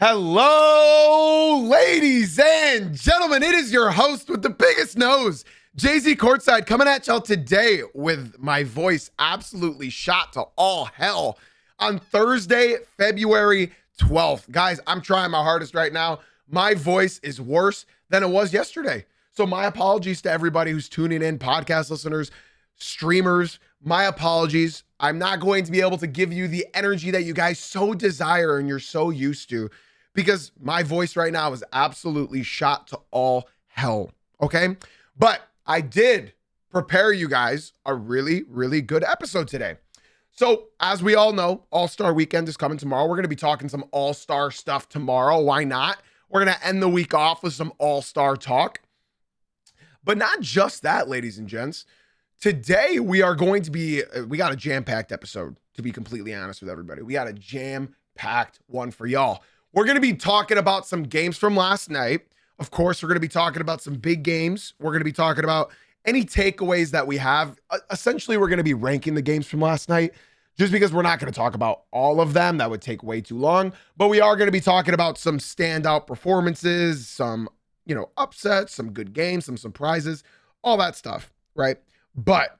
Hello, ladies and gentlemen. It is your host with the biggest nose, Jay-Z Courtside, coming at y'all today with my voice absolutely shot to all hell on Thursday, February 12th. Guys, I'm trying my hardest right now. My voice is worse than it was yesterday. So my apologies to everybody who's tuning in, podcast listeners, streamers. My apologies. I'm not going to be able to give you the energy that you guys so desire and you're so used to, because my voice right now is absolutely shot to all hell, okay? But I did prepare you guys a really, really good episode today. So as we all know, All-Star Weekend is coming tomorrow. We're going to be talking some All-Star stuff tomorrow. Why not? We're going to end the week off with some All-Star talk. But not just that, ladies and gents. Today, we got a jam-packed episode, to be completely honest with everybody. We got a jam-packed one for y'all. We're going to be talking about some games from last night. Of course, we're going to be talking about some big games. We're going to be talking about any takeaways that we have. Essentially, we're going to be ranking the games from last night, just because we're not going to talk about all of them. That would take way too long. But we are going to be talking about some standout performances, some, upsets, some good games, some surprises, all that stuff, right? But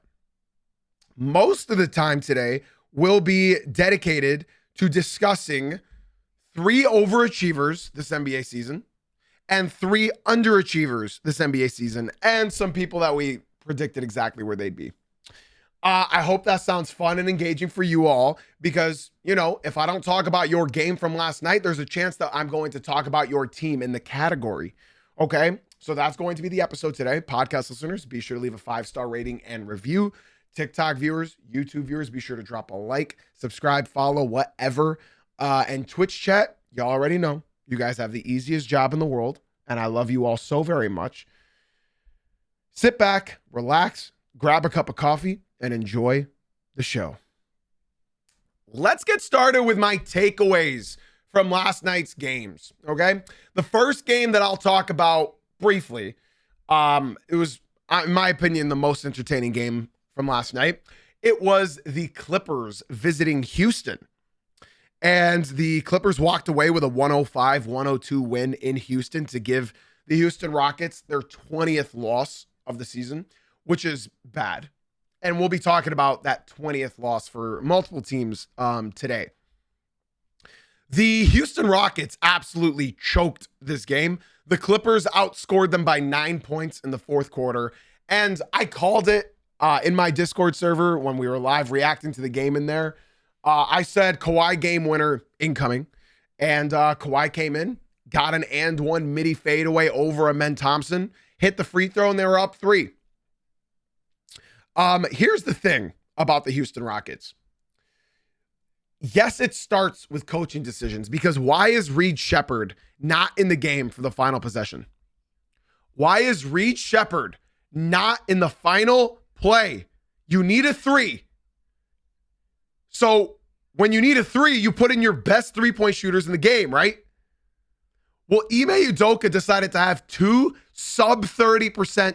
most of the time today will be dedicated to discussing 3 overachievers this NBA season and 3 underachievers this NBA season, and some people that we predicted exactly where they'd be. I hope that sounds fun and engaging for you all, because, if I don't talk about your game from last night, there's a chance that I'm going to talk about your team in the category. Okay? So that's going to be the episode today. Podcast listeners, be sure to leave a 5-star rating and review. TikTok viewers, YouTube viewers, be sure to drop a like, subscribe, follow, whatever. And Twitch chat, y'all already know, you guys have the easiest job in the world, and I love you all so very much. Sit back, relax, grab a cup of coffee, and enjoy the show. Let's get started with my takeaways from last night's games, okay? The first game that I'll talk about briefly, it was, in my opinion, the most entertaining game from last night. It was the Clippers visiting Houston. And the Clippers walked away with a 105-102 win in Houston to give the Houston Rockets their 20th loss of the season, which is bad. And we'll be talking about that 20th loss for multiple teams today. The Houston Rockets absolutely choked this game. The Clippers outscored them by 9 points in the fourth quarter. And I called it in my Discord server when we were live reacting to the game in there. I said Kawhi game winner incoming, and Kawhi came in, got an and one midi fadeaway over Amen Thompson, hit the free throw, and they were up 3. Here's the thing about the Houston Rockets. Yes, it starts with coaching decisions, because why is Reed Shepherd not in the game for the final possession? Why is Reed Shepherd not in the final play? You need a 3. So when you need a 3, you put in your best 3-point shooters in the game, right? Well, Ime Udoka decided to have 2 sub 30%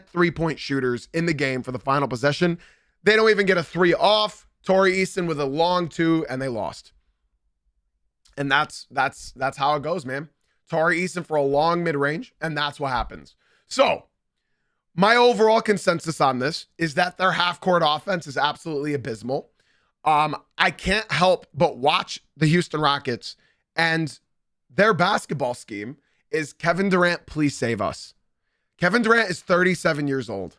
3-point shooters in the game for the final possession. They don't even get a 3 off. Torrey Eason with a long 2, and they lost. And that's how it goes, man. Torrey Eason for a long mid-range, and that's what happens. So my overall consensus on this is that their half-court offense is absolutely abysmal. I can't help but watch the Houston Rockets, and their basketball scheme is Kevin Durant, please save us. Kevin Durant is 37 years old.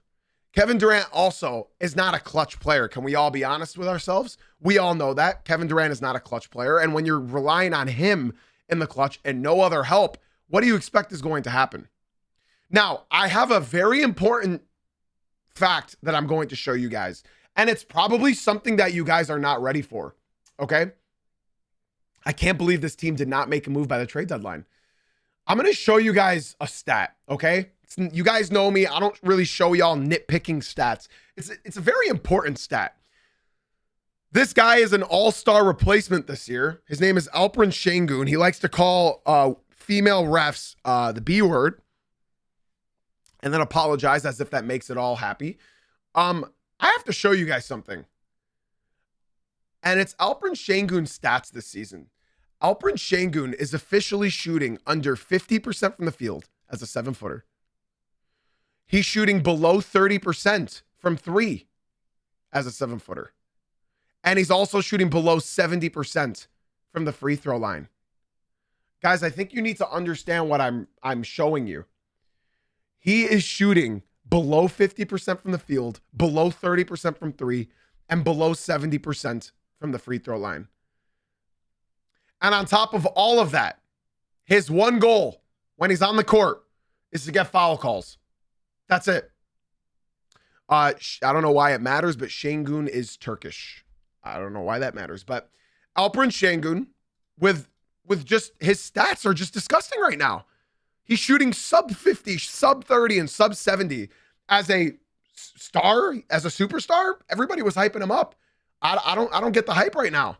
Kevin Durant also is not a clutch player. Can we all be honest with ourselves? We all know that. Kevin Durant is not a clutch player. And when you're relying on him in the clutch and no other help, what do you expect is going to happen? Now, I have a very important fact that I'm going to show you guys. And it's probably something that you guys are not ready for, okay? I can't believe this team did not make a move by the trade deadline. I'm going to show you guys a stat, okay? You guys know me. I don't really show y'all nitpicking stats. It's a very important stat. This guy is an all-star replacement this year. His name is Alperen Şengün. He likes to call female refs the B word and then apologize as if that makes it all happy. I have to show you guys something. And it's Alperen Şengün's stats this season. Alperen Şengün is officially shooting under 50% from the field as a 7-footer. He's shooting below 30% from 3 as a 7-footer. And he's also shooting below 70% from the free throw line. Guys, I think you need to understand what I'm showing you. He is shooting below 50% from the field, below 30% from 3, and below 70% from the free throw line. And on top of all of that, his one goal when he's on the court is to get foul calls. That's it. I don't know why it matters, but Şengün is Turkish. I don't know why that matters, but Alperen Şengün with just his stats are just disgusting right now. He's shooting sub 50, sub 30, and sub 70 as a star, as a superstar. Everybody was hyping him up. I don't get the hype right now.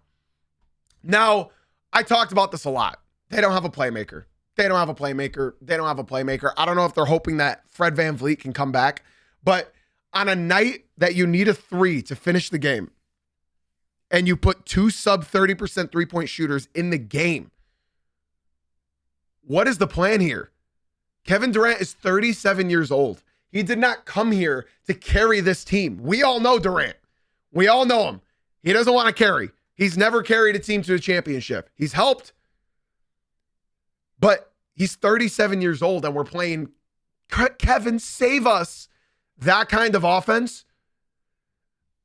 Now, I talked about this a lot. They don't have a playmaker. They don't have a playmaker. They don't have a playmaker. I don't know if they're hoping that Fred VanVleet can come back, but on a night that you need a 3 to finish the game, and you put 2 sub 30% three-point shooters in the game, what is the plan here? Kevin Durant is 37 years old. He did not come here to carry this team. We all know Durant. We all know him. He doesn't want to carry. He's never carried a team to a championship. He's helped, but he's 37 years old and we're playing Kevin, save us, that kind of offense.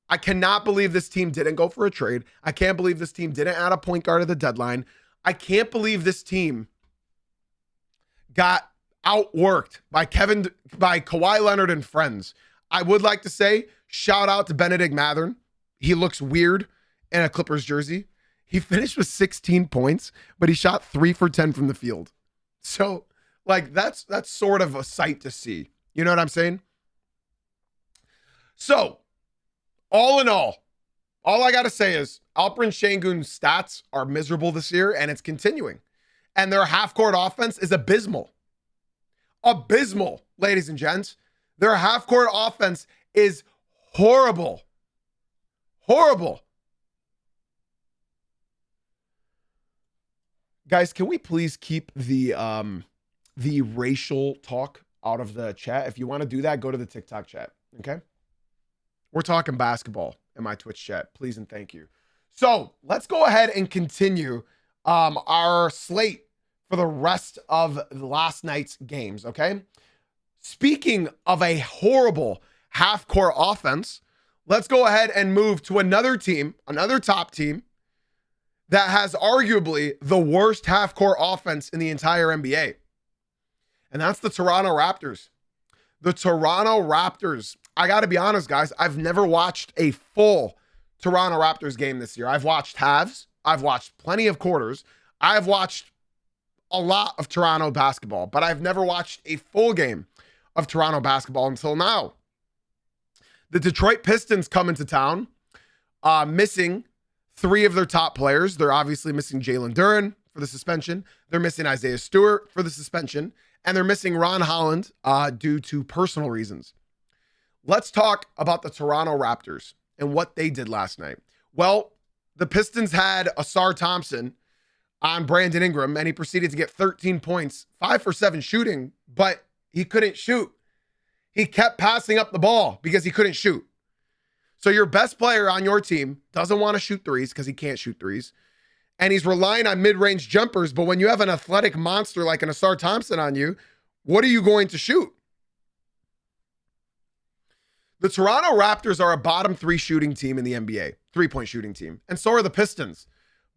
I cannot believe this team didn't go for a trade. I can't believe this team didn't add a point guard at the deadline. I can't believe this team got outworked by Kawhi Leonard and friends. I would like to say shout out to Benedict Mathurin. He looks weird in a Clippers jersey. He finished with 16 points, but he shot 3 for 10 from the field. So, like, that's sort of a sight to see. You know what I'm saying? So, all in all I got to say is Alperen Şengün's stats are miserable this year, and it's continuing. And their half-court offense is abysmal. Abysmal, ladies and gents. Their half-court offense is horrible. Horrible. Guys, can we please keep the racial talk out of the chat? If you want to do that, go to the TikTok chat, okay? We're talking basketball in my Twitch chat. Please and thank you. So let's go ahead and continue our slate for the rest of last night's games, okay? Speaking of a horrible half-court offense, let's go ahead and move to another team, another top team, that has arguably the worst half-court offense in the entire NBA. And that's the Toronto Raptors. The Toronto Raptors. I got to be honest, guys. I've never watched a full Toronto Raptors game this year. I've watched halves. I've watched plenty of quarters. I've watched a lot of Toronto basketball, but I've never watched a full game of Toronto basketball until now. The Detroit Pistons come into town, missing 3 of their top players. They're obviously missing Jalen Duren for the suspension. They're missing Isaiah Stewart for the suspension. And they're missing Ron Holland due to personal reasons. Let's talk about the Toronto Raptors and what they did last night. Well, the Pistons had Asar Thompson on Brandon Ingram, and he proceeded to get 13 points, 5 for 7 shooting, but he couldn't shoot. He kept passing up the ball because he couldn't shoot. So your best player on your team doesn't want to shoot threes because he can't shoot threes. And he's relying on mid-range jumpers. But when you have an athletic monster like an Asar Thompson on you, what are you going to shoot? The Toronto Raptors are a bottom 3 shooting team in the NBA, 3-point shooting team. And so are the Pistons.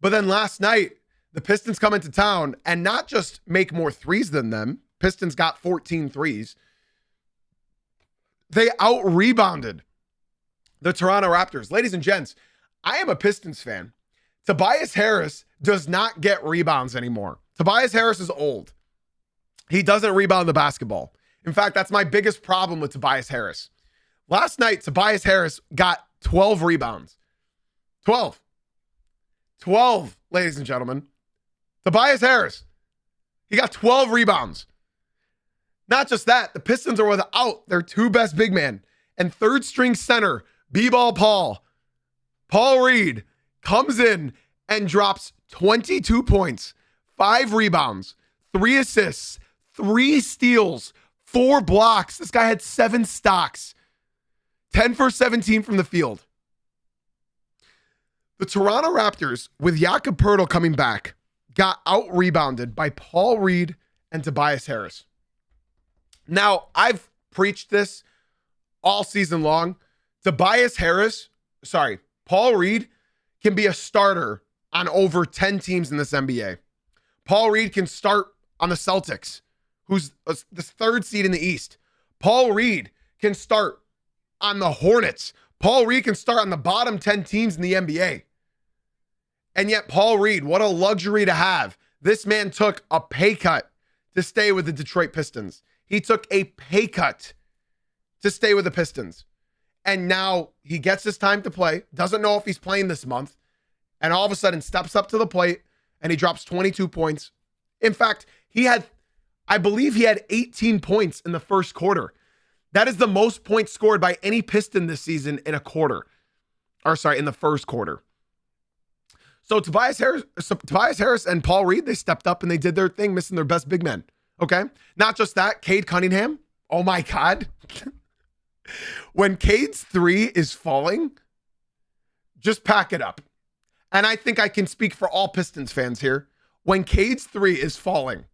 But then last night, the Pistons come into town and not just make more threes than them. Pistons got 14 threes. They out-rebounded the Toronto Raptors. Ladies and gents, I am a Pistons fan. Tobias Harris does not get rebounds anymore. Tobias Harris is old. He doesn't rebound the basketball. In fact, that's my biggest problem with Tobias Harris. Last night, Tobias Harris got 12 rebounds. 12, ladies and gentlemen. Tobias Harris, he got 12 rebounds. Not just that, the Pistons are without their 2 best big men and 3rd-string center, B-Ball Paul Reed, comes in and drops 22 points, 5 rebounds, 3 assists, 3 steals, 4 blocks. This guy had 7 stocks, 10 for 17 from the field. The Toronto Raptors, with Jakob Poeltl coming back, got out-rebounded by Paul Reed and Tobias Harris. Now, I've preached this all season long. Paul Reed can be a starter on over 10 teams in this NBA. Paul Reed can start on the Celtics, who's the 3rd seed in the East. Paul Reed can start on the Hornets. Paul Reed can start on the bottom 10 teams in the NBA. And yet Paul Reed, what a luxury to have. This man took a pay cut to stay with the Detroit Pistons. He took a pay cut to stay with the Pistons. And now he gets his time to play, doesn't know if he's playing this month, and all of a sudden steps up to the plate and he drops 22 points. In fact, I believe he had 18 points in the first quarter. That is the most points scored by any Piston this season in in the first quarter. So Tobias Harris and Paul Reed, they stepped up and they did their thing, missing their best big men. Okay? Not just that, Cade Cunningham. Oh my God. When Cade's 3 is falling, just pack it up. And I think I can speak for all Pistons fans here. When Cade's 3 is falling,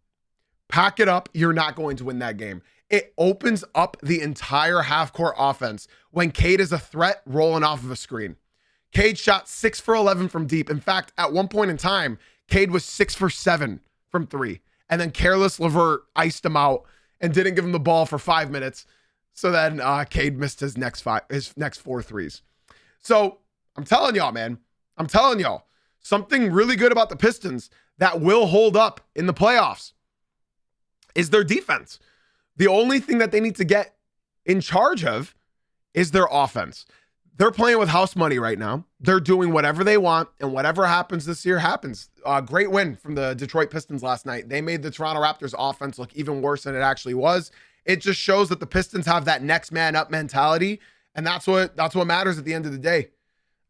pack it up. You're not going to win that game. It opens up the entire half-court offense when Cade is a threat rolling off of a screen. Cade shot 6 for 11 from deep. In fact, at one point in time, Cade was 6 for 7 from 3. And then Careless LeVert iced him out and didn't give him the ball for 5 minutes. So then Cade missed his next 4 threes. So I'm telling y'all, man. I'm telling y'all. Something really good about the Pistons that will hold up in the playoffs is their defense. The only thing that they need to get in charge of is their offense. They're playing with house money right now. They're doing whatever they want, and whatever happens this year happens. Great win from the Detroit Pistons last night. They made the Toronto Raptors offense look even worse than it actually was. It just shows that the Pistons have that next man up mentality, and that's what matters at the end of the day.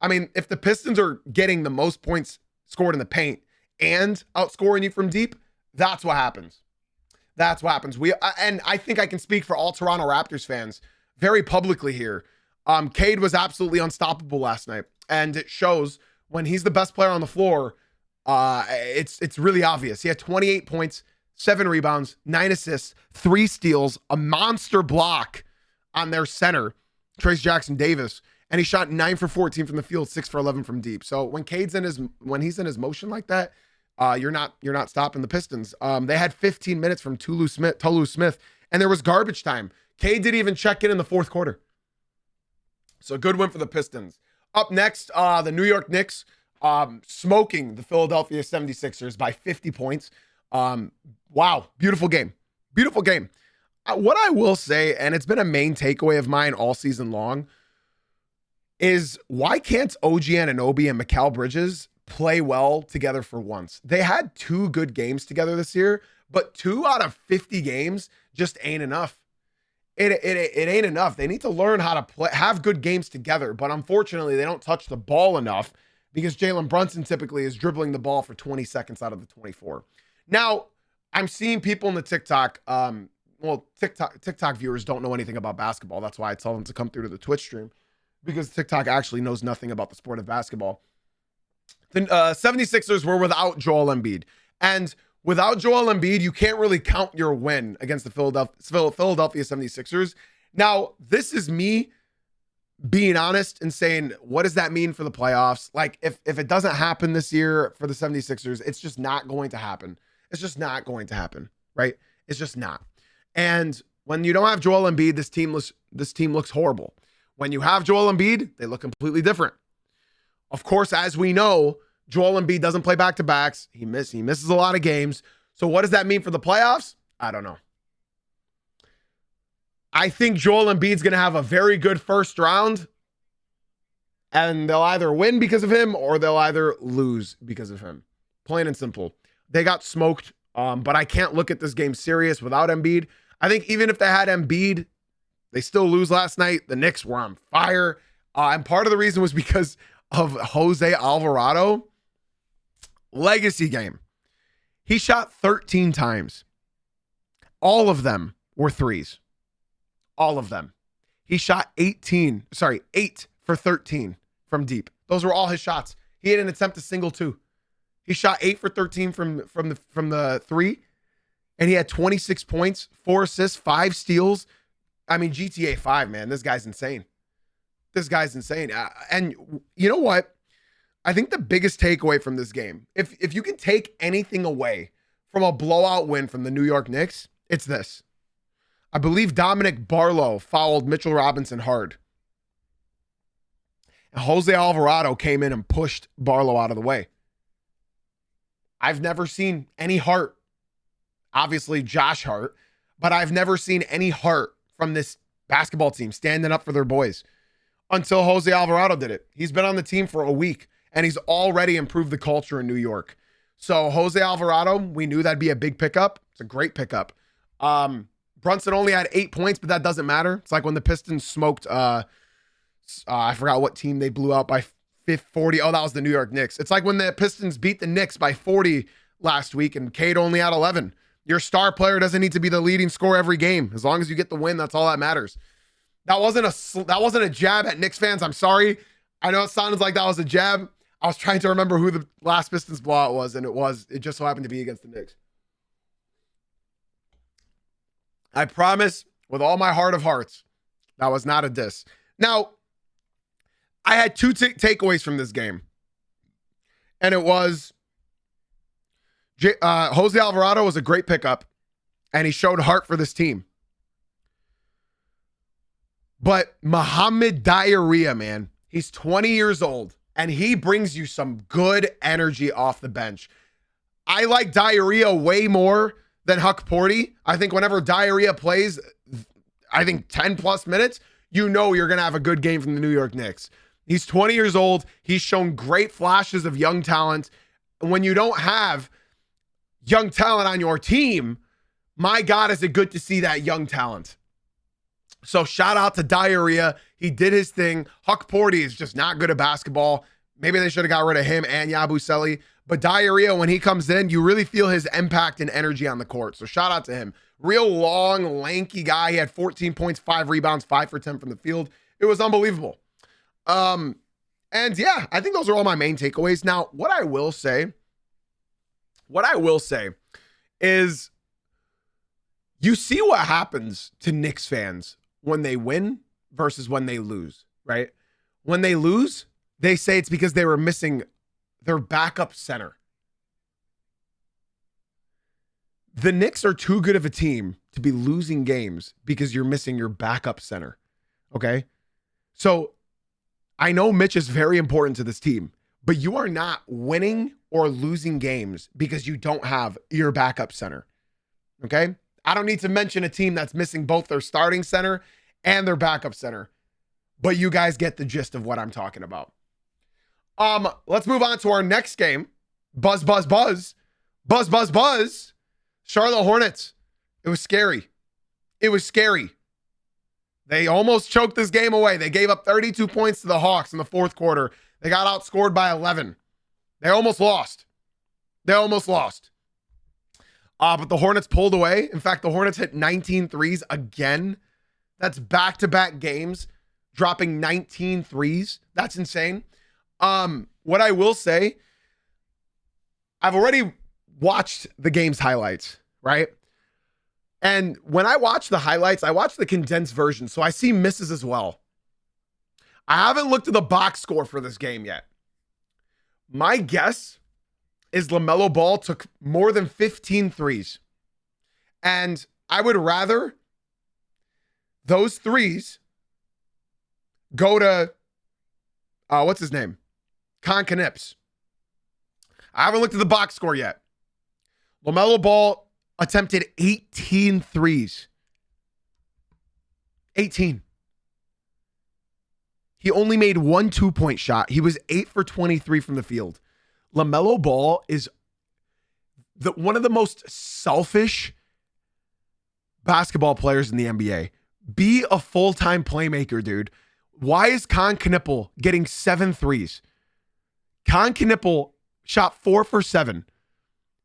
I mean, if the Pistons are getting the most points scored in the paint and outscoring you from deep, that's what happens. That's what happens. And I think I can speak for all Toronto Raptors fans very publicly here. Cade was absolutely unstoppable last night, and it shows when he's the best player on the floor. It's really obvious. He had 28 points, 7 rebounds, 9 assists, 3 steals, a monster block on their center, Trayce Jackson-Davis, and he shot 9 for 14 from the field, 6 for 11 from deep. So when he's in his motion like that, you're not stopping the Pistons. They had 15 minutes from Tolu Smith, and there was garbage time. Cade didn't even check in the fourth quarter. So good win for the Pistons. Up next, the New York Knicks smoking the Philadelphia 76ers by 50 points. Wow, beautiful game. Beautiful game. What I will say, and it's been a main takeaway of mine all season long, is why can't OG Anunoby and Mikal Bridges play well together for once? They had 2 good games together this year, but 2 out of 50 games just ain't enough. It ain't enough. They need to learn how to have good games together, but unfortunately, they don't touch the ball enough because Jalen Brunson typically is dribbling the ball for 20 seconds out of the 24. Now, I'm seeing people in the TikTok, TikTok viewers don't know anything about basketball. That's why I tell them to come through to the Twitch stream, because TikTok actually knows nothing about the sport of basketball. The 76ers were without Joel Embiid. And without Joel Embiid, you can't really count your win against the Philadelphia 76ers. Now, this is me being honest and saying, what does that mean for the playoffs? Like, if it doesn't happen this year for the 76ers, it's just not going to happen. It's just not going to happen, right? It's just not. And when you don't have Joel Embiid, this team looks horrible. When you have Joel Embiid, they look completely different. Of course, as we know, Joel Embiid doesn't play back-to-backs. He misses a lot of games. So what does that mean for the playoffs? I don't know. I think Joel Embiid's going to have a very good first round, and they'll either win because of him or they'll either lose because of him. Plain and simple. They got smoked, but I can't look at this game serious without Embiid. I think even if they had Embiid, they still lose last night. The Knicks were on fire. And part of the reason was because of Jose Alvarado. Legacy game. He shot 13 times. All of them were threes. All of them. He shot 8 for 13 from deep. Those were all his shots. He had an attempt to single 2. He shot 8 for 13 from the 3, and he had 26 points, 4 assists, 5 steals. I mean, GTA 5, man, this guy's insane. This guy's insane. And you know what? I think the biggest takeaway from this game, if you can take anything away from a blowout win from the New York Knicks, it's this. I believe Dominic Barlow fouled Mitchell Robinson hard. And Jose Alvarado came in and pushed Barlow out of the way. I've never seen any heart. Obviously, Josh Hart. But I've never seen any heart from this basketball team standing up for their boys until Jose Alvarado did it. He's been on the team for a week, and he's already improved the culture in New York. So Jose Alvarado, we knew that'd be a big pickup. It's a great pickup. Brunson only had 8 points, but that doesn't matter. It's like when the Pistons smoked, I forgot what team they blew out by 40. Oh, that was the New York Knicks. It's like when the Pistons beat the Knicks by 40 last week, and Cade only had 11. Your star player doesn't need to be the leading scorer every game. As long as you get the win, that's all that matters. That wasn't a jab at Knicks fans. I'm sorry. I know it sounded like that was a jab. I was trying to remember who the last Pistons blowout was, and it just so happened to be against the Knicks. I promise, with all my heart of hearts, that was not a diss. Now, I had 2 takeaways from this game, and it was Jose Alvarado was a great pickup, and he showed heart for this team. But Mohamed Diarrhea, man, he's 20 years old, and he brings you some good energy off the bench. I like Diarrhea way more than Huck Porty. I think whenever Diarrhea plays, 10 plus minutes, you know you're going to have a good game from the New York Knicks. He's 20 years old. He's shown great flashes of young talent. When you don't have young talent on your team, my God, is it good to see that young talent. So shout out to Diarrhea. He did his thing. Huck Porty is just not good at basketball. Maybe they should have got rid of him and Yabusele. But Diarrhea, when he comes in, you really feel his impact and energy on the court. So shout out to him. Real long, lanky guy. He had 14 points, 5 rebounds, 5 for 10 from the field. It was unbelievable. And yeah, I think those are all my main takeaways. Now, what I will say is you see what happens to Knicks fans when they win versus when they lose, right? When they lose, they say it's because they were missing their backup center. The Knicks are too good of a team to be losing games because you're missing your backup center, okay? So I know Mitch is very important to this team, but you are not winning or losing games because you don't have your backup center, okay? I don't need to mention a team that's missing both their starting center and their backup center, but you guys get the gist of what I'm talking about. Let's move on to our next game. Buzz, buzz, buzz. Buzz, buzz, buzz. Charlotte Hornets. It was scary. It was scary. They almost choked this game away. They gave up 32 points to the Hawks in the fourth quarter. They got outscored by 11. They almost lost. But the Hornets pulled away. In fact, the Hornets hit 19 threes again. That's back-to-back games, dropping 19 threes. That's insane. What I will say, I've already watched the game's highlights, right? And when I watch the highlights, I watch the condensed version, so I see misses as well. I haven't looked at the box score for this game yet. My guess is LaMelo Ball took more than 15 threes. And I would rather those threes go to, what's his name? Con Knips. I haven't looked at the box score yet. LaMelo Ball attempted 18 threes. 18. He only made 1 2-point shot. He was 8 for 23 from the field. LaMelo Ball is one of the most selfish basketball players in the NBA. Be a full-time playmaker, dude. Why is Con Knippel getting 7 threes? Con Knippel shot 4 for 7.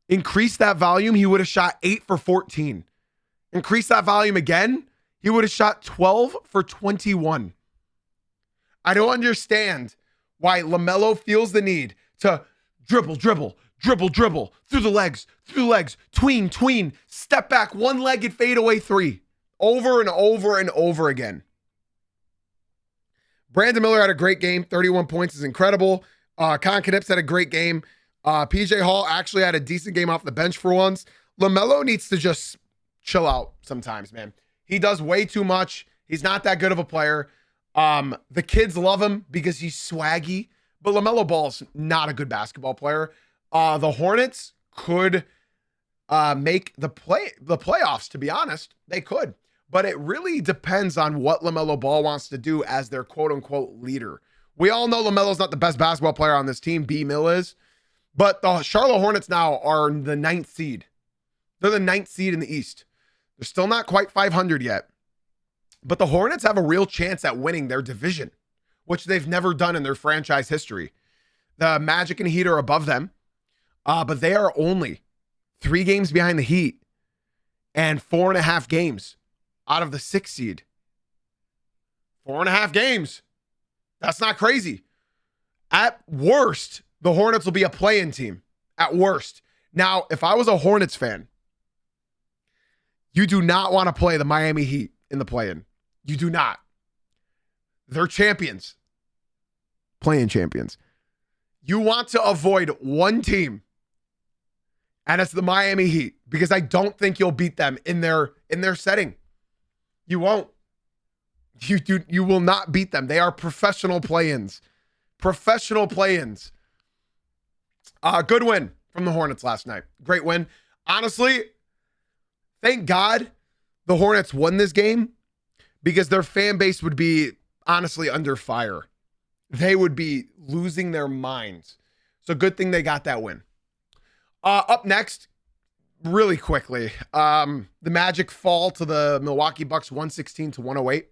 Increase that volume, he would have shot 8 for 14. Increase that volume again, he would have shot 12 for 21. I don't understand why LaMelo feels the need to dribble, through the legs, tween, step back, one-legged fadeaway three, over and over and over again. Brandon Miller had a great game. 31 points is incredible. Con Knips had a great game. PJ Hall actually had a decent game off the bench for once. LaMelo needs to just chill out sometimes, man. He does way too much. He's not that good of a player. The kids love him because he's swaggy, but LaMelo Ball's not a good basketball player. The Hornets could make the playoffs, to be honest. They could. But it really depends on what LaMelo Ball wants to do as their quote-unquote leader. We all know LaMelo's not the best basketball player on this team. B. Mill is. But the Charlotte Hornets now are the 9th seed. They're the 9th seed in the East. They're still not quite 500 yet. But the Hornets have a real chance at winning their division, which they've never done in their franchise history. The Magic and Heat are above them, but they are only 3 games behind the Heat and 4.5 games out of the 6th seed. 4.5 games. That's not crazy. At worst, the Hornets will be a play-in team. At worst. Now, if I was a Hornets fan, you do not want to play the Miami Heat in the play-in. You do not. They're champions. Play-in champions. You want to avoid one team, and it's the Miami Heat, because I don't think you'll beat them in their setting. You won't. You will not beat them. They are professional play-ins. Professional play-ins. Good win from the Hornets last night. Great win. Honestly, thank God the Hornets won this game, because their fan base would be honestly under fire. They would be losing their minds. So good thing they got that win. Up next, really quickly, the Magic fall to the Milwaukee Bucks 116-108.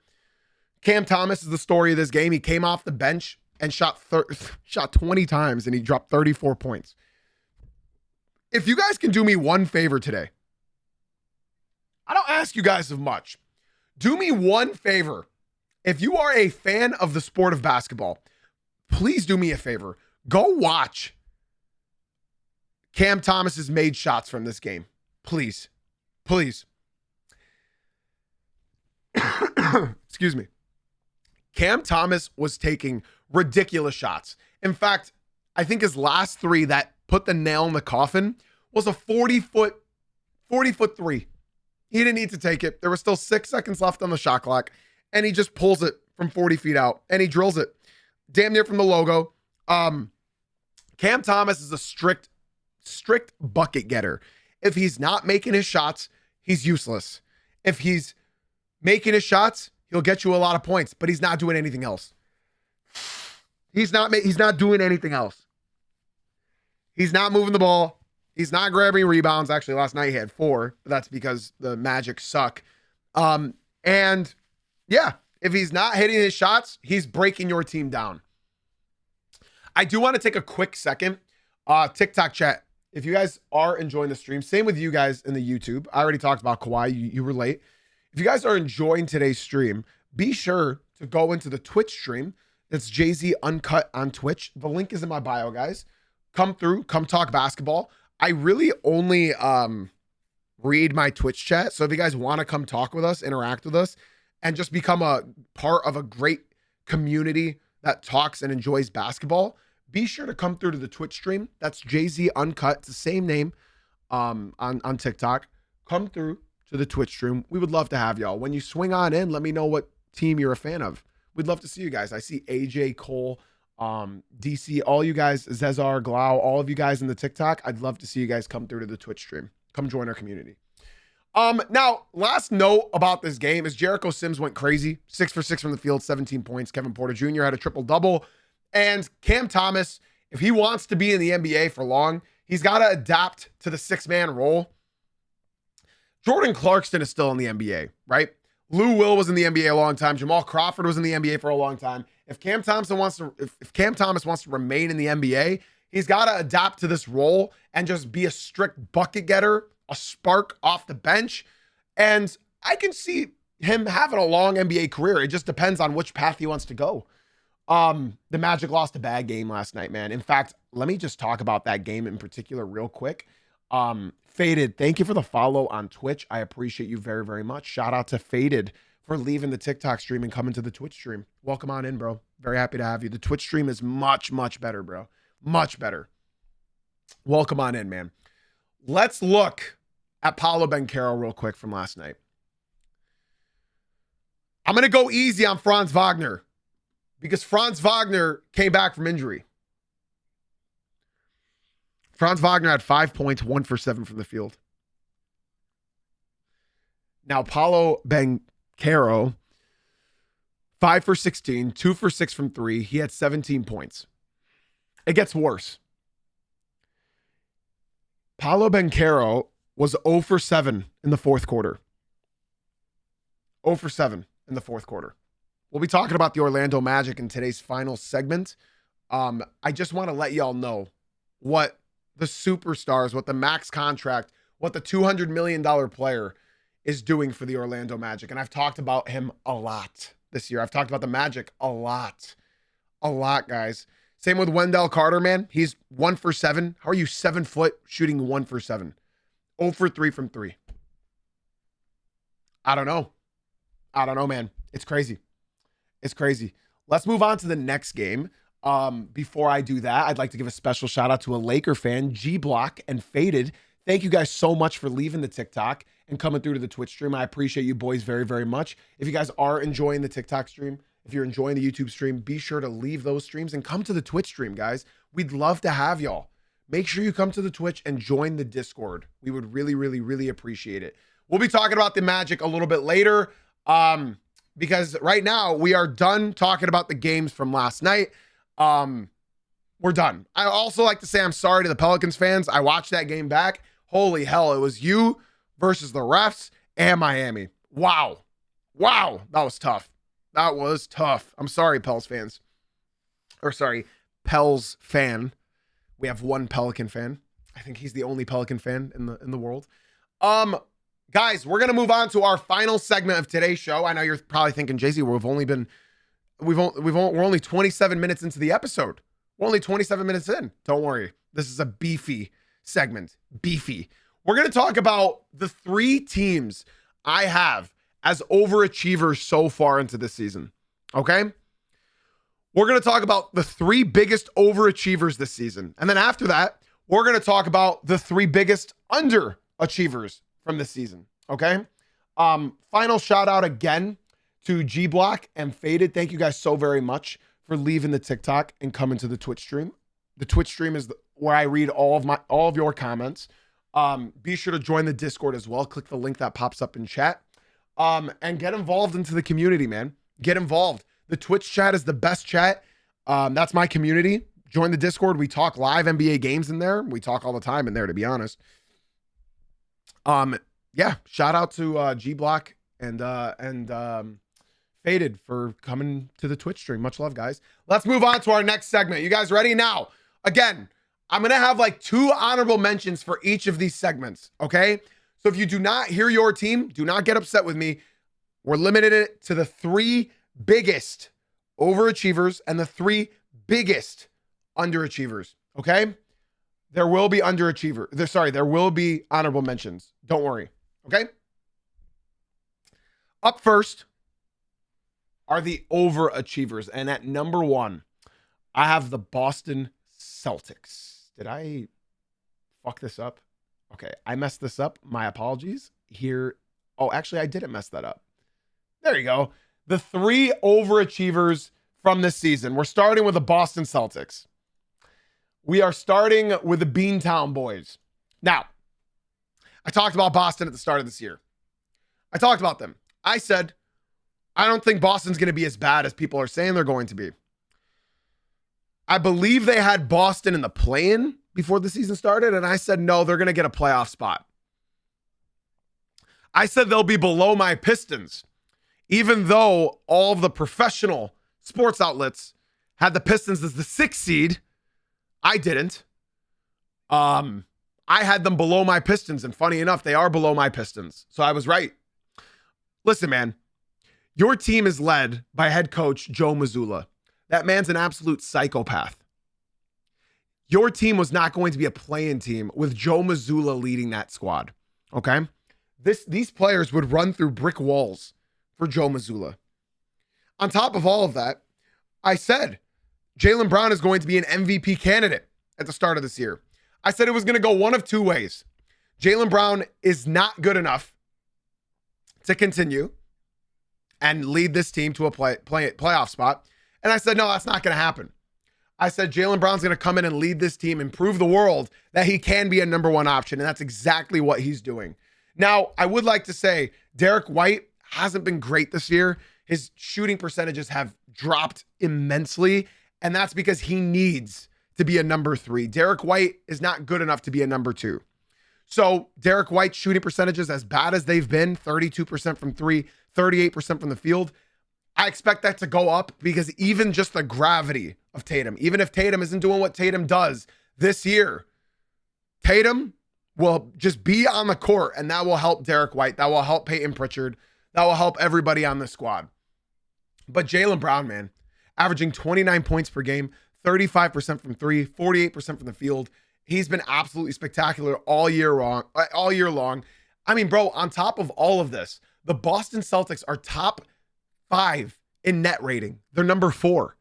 Cam Thomas is the story of this game. He came off the bench and shot 20 times, and he dropped 34 points. If you guys can do me one favor today, I don't ask you guys of much. Do me one favor. If you are a fan of the sport of basketball, please do me a favor. Go watch Cam Thomas's made shots from this game. Please. Please. Excuse me. Cam Thomas was taking ridiculous shots. In fact, I think his last 3 that put the nail in the coffin was a 40-foot three. He didn't need to take it. There was still 6 seconds left on the shot clock, and he just pulls it from 40 feet out, and he drills it damn near from the logo. Cam Thomas is a strict bucket getter. If he's not making his shots, he's useless. If he's making his shots, he'll get you a lot of points, but he's not doing anything else. He's not doing anything else. He's not moving the ball. He's not grabbing rebounds. Actually, last night he had 4, but that's because the Magic suck. And yeah, if he's not hitting his shots, he's breaking your team down. I do want to take a quick second. TikTok chat. If you guys are enjoying the stream, same with you guys in the YouTube. I already talked about Kawhi. You were late. If you guys are enjoying today's stream, be sure to go into the Twitch stream. It's Jay-Z Uncut on Twitch. The link is in my bio, guys. Come through. Come talk basketball. I really only read my Twitch chat. So if you guys want to come talk with us, interact with us, and just become a part of a great community that talks and enjoys basketball, be sure to come through to the Twitch stream. That's Jay-Z Uncut. It's the same name on TikTok. Come through to the Twitch stream. We would love to have y'all. When you swing on in, let me know what team you're a fan of. We'd love to see you guys. I see AJ, Cole, DC, all you guys, Zezar, Glau, all of you guys in the TikTok. I'd love to see you guys come through to the Twitch stream. Come join our community. Now, last note about this game is Jericho Sims went crazy. 6 for 6 from the field, 17 points. Kevin Porter Jr. had a triple-double. And Cam Thomas, if he wants to be in the NBA for long, he's got to adapt to the 6-man role. Jordan Clarkson is still in the NBA, right? Lou Will was in the NBA a long time. Jamal Crawford was in the NBA for a long time. If Cam Thomas wants to remain in the NBA, He's got to adapt to this role and just be a strict bucket getter, a spark off the bench. And I can see him having a long NBA career. It just depends on which path he wants to go. The Magic lost a bad game last night, man. In fact, let me just talk about that game in particular real quick. Faded, thank you for the follow on Twitch. I appreciate you very, very much. Shout out to Faded for leaving the TikTok stream and coming to the Twitch stream. Welcome on in, bro. Very happy to have you. The Twitch stream is much, much better, bro. Much better. Welcome on in, man. Let's look at Paolo Banchero real quick from last night. I'm going to go easy on Franz Wagner because Franz Wagner came back from injury. Franz Wagner had 5 points, 1 for 7 from the field. Now, Paolo Banchero, 5 for 16, 2 for 6 from 3. He had 17 points. It gets worse. Paolo Banchero was 0 for 7 in the fourth quarter. 0 for 7 in the fourth quarter. We'll be talking about the Orlando Magic in today's final segment. I just want to let y'all know what the superstars, what the max contract, what the $200 million player is doing for the Orlando Magic. And I've talked about him a lot this year. I've talked about the Magic a lot. A lot, guys. Same with Wendell Carter, man. He's 1 for 7. How are you 7 foot shooting 1 for 7? 0 for 3 from 3. I don't know. I don't know, man. It's crazy. It's crazy. Let's move on to the next game. Before I do that, I'd like to give a special shout out to a Laker fan, G Block and Faded. Thank you guys so much for leaving the TikTok and coming through to the Twitch stream. I appreciate you boys very, very much. If you guys are enjoying the TikTok stream, if you're enjoying the YouTube stream, be sure to leave those streams and come to the Twitch stream, guys. We'd love to have y'all. Make sure you come to the Twitch and join the Discord. We would really, really, really appreciate it. We'll be talking about the Magic a little bit later because right now we are done talking about the games from last night. We're done. I also like to say I'm sorry to the Pelicans fans. I watched that game back. Holy hell, it was you versus the refs and Miami. Wow. Wow, that was tough. That was tough. I'm sorry, Pels fans. Or sorry, Pels fan. We have one Pelican fan. I think he's the only Pelican fan in the world. Guys, we're gonna move on to our final segment of today's show. I know you're probably thinking, JC, we're only 27 minutes into the episode. We're only 27 minutes in. Don't worry. This is a beefy segment. Beefy. We're gonna talk about the 3 teams I have as overachievers so far into this season. Okay? We're going to talk about the 3 biggest overachievers this season. And then after that, we're going to talk about the 3 biggest underachievers from this season. Okay? Final shout out again to G Block and Faded. Thank you guys so very much for leaving the TikTok and coming to the Twitch stream. The Twitch stream is where I read all of your comments. Be sure to join the Discord as well. Click the link that pops up in chat. And get involved into the community, man. Get involved. The Twitch chat is the best chat. That's my community. Join the Discord. We talk live NBA games in there. We talk all the time in there, to be honest. Yeah, shout out to G Block and Faded for coming to the Twitch stream. Much love, guys. Let's move on to our next segment. You guys ready? Now, again, I'm going to have like 2 honorable mentions for each of these segments, okay? So if you do not hear your team, do not get upset with me. We're limited it to the 3 biggest overachievers and the 3 biggest underachievers, okay? There will be there will be honorable mentions. Don't worry, okay? Up first are the overachievers. And at number 1, I have the Boston Celtics. Did I fuck this up? Okay, I messed this up. My apologies. Here. Oh, actually, I didn't mess that up. There you go. The 3 overachievers from this season. We're starting with the Boston Celtics. We are starting with the Beantown Boys. Now, I talked about Boston at the start of this year. I talked about them. I said, I don't think Boston's going to be as bad as people are saying they're going to be. I believe they had Boston in the play-in before the season started, and I said, no, they're going to get a playoff spot. I said they'll be below my Pistons, even though all of the professional sports outlets had the Pistons as the 6th seed. I didn't. I had them below my Pistons, and funny enough, they are below my Pistons. So I was right. Listen, man, your team is led by head coach Joe Mazzulla. That man's an absolute psychopath. Your team was not going to be a play-in team with Joe Mazzulla leading that squad, okay? These players would run through brick walls for Joe Mazzulla. On top of all of that, I said Jaylen Brown is going to be an MVP candidate at the start of this year. I said it was going to go one of two ways. Jaylen Brown is not good enough to continue and lead this team to a playoff spot. And I said, no, that's not going to happen. I said Jaylen Brown's going to come in and lead this team and prove the world that he can be a number one option. And that's exactly what he's doing. Now, I would like to say Derek White hasn't been great this year. His shooting percentages have dropped immensely. And that's because he needs to be a number 3. Derek White is not good enough to be a number 2. So Derek White's shooting percentages, as bad as they've been, 32% from 3, 38% from the field, I expect that to go up because even just the gravity of Tatum, even if Tatum isn't doing what Tatum does this year, Tatum will just be on the court, and that will help Derek White. That will help Peyton Pritchard. That will help everybody on the squad. But Jaylen Brown, man, averaging 29 points per game, 35% from 3, 48% from the field. He's been absolutely spectacular all year long. I mean, bro, on top of all of this, the Boston Celtics are top 5 in net rating. They're number 4.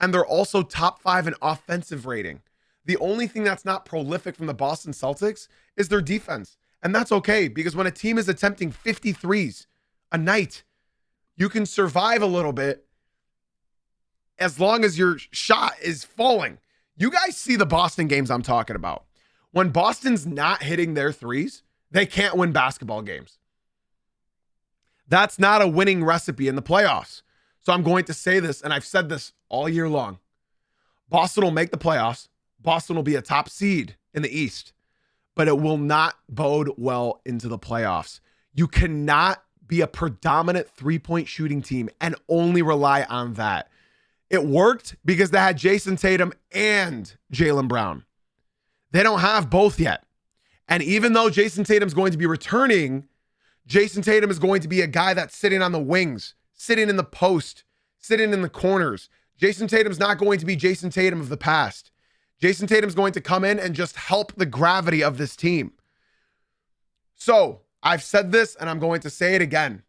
And they're also top 5 in offensive rating. The only thing that's not prolific from the Boston Celtics is their defense. And that's okay, because when a team is attempting 53s a night, you can survive a little bit as long as your shot is falling. You guys see the Boston games I'm talking about. When Boston's not hitting their threes, they can't win basketball games. That's not a winning recipe in the playoffs. So I'm going to say this, and I've said this all year long. Boston will make the playoffs. Boston will be a top seed in the East, but it will not bode well into the playoffs. You cannot be a predominant three-point shooting team and only rely on that. It worked because they had Jason Tatum and Jaylen Brown. They don't have both yet. And even though Jason Tatum's going to be returning, Jason Tatum is going to be a guy that's sitting on the wings, sitting in the post, sitting in the corners. Jason Tatum's not going to be Jason Tatum of the past. Jason Tatum's going to come in and just help the gravity of this team. So I've said this and I'm going to say it again.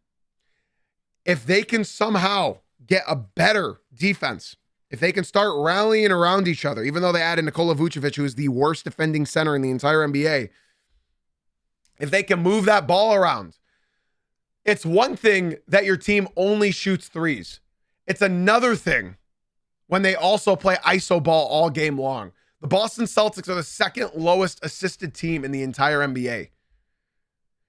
If they can somehow get a better defense, if they can start rallying around each other, even though they added Nikola Vucevic, who is the worst defending center in the entire NBA, if they can move that ball around, it's one thing that your team only shoots threes. It's another thing when they also play iso ball all game long. The Boston Celtics are the second lowest assisted team in the entire NBA.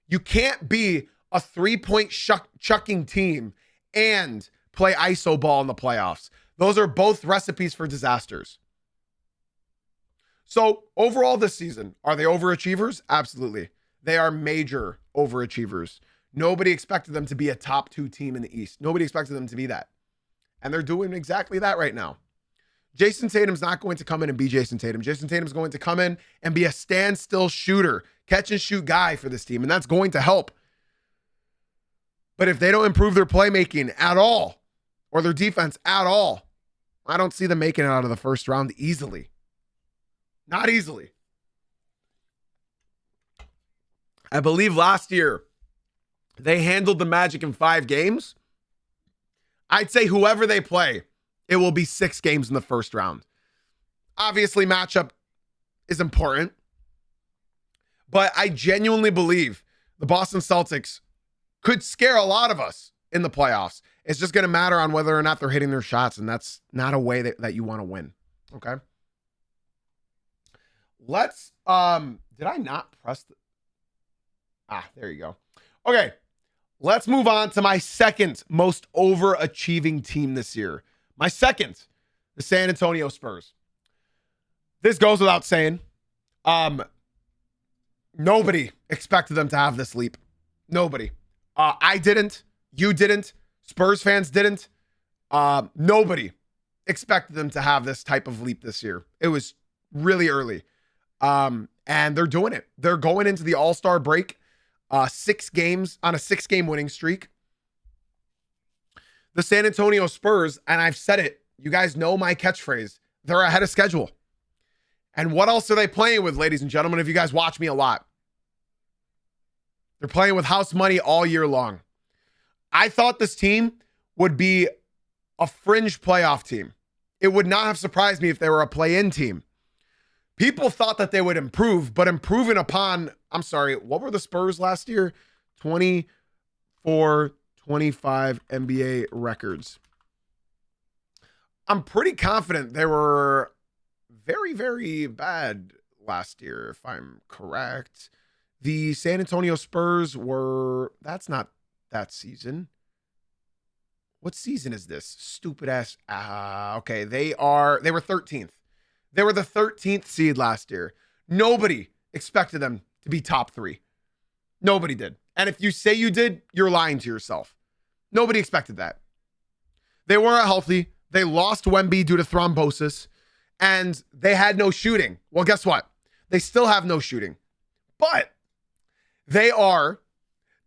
You can't be a three-point chucking team and play iso ball in the playoffs. Those are both recipes for disasters. So overall this season, are they overachievers? Absolutely. They are major overachievers. Nobody expected them to be a top 2 team in the East. Nobody expected them to be that. And they're doing exactly that right now. Jason Tatum's not going to come in and be Jason Tatum. Jason Tatum's going to come in and be a standstill shooter, catch and shoot guy for this team, and that's going to help. But if they don't improve their playmaking at all, or their defense at all, I don't see them making it out of the first round easily. Not easily. I believe last year they handled the Magic in 5 games. I'd say whoever they play, it will be 6 games in the first round. Obviously, matchup is important. But I genuinely believe the Boston Celtics could scare a lot of us in the playoffs. It's just going to matter on whether or not they're hitting their shots, and that's not a way that you want to win. Okay? Let's, did I not press there you go. Okay. Let's move on to my second most overachieving team this year. My second, the San Antonio Spurs. This goes without saying. Nobody expected them to have this leap. Nobody. I didn't. You didn't. Spurs fans didn't. Nobody expected them to have this type of leap this year. It was really early. And they're doing it. They're going into the All-Star break, 6 games on a 6-game winning streak. The San Antonio Spurs, and I've said it, you guys know my catchphrase, they're ahead of schedule. And what else are they playing with, ladies and gentlemen, if you guys watch me a lot? They're playing with house money all year long. I thought this team would be a fringe playoff team. It would not have surprised me if they were a play-in team. People thought that they would improve, but improving upon, what were the Spurs last year? 24, 25 NBA records. I'm pretty confident they were very, very bad last year, if I'm correct. The San Antonio Spurs were, that's not that season. What season is this? Stupid ass. Okay, they were 13th. They were the 13th seed last year. Nobody expected them to be top 3. Nobody did. And if you say you did, you're lying to yourself. Nobody expected that. They weren't healthy. They lost Wemby due to thrombosis, and they had no shooting. Well, guess what? They still have no shooting, but they are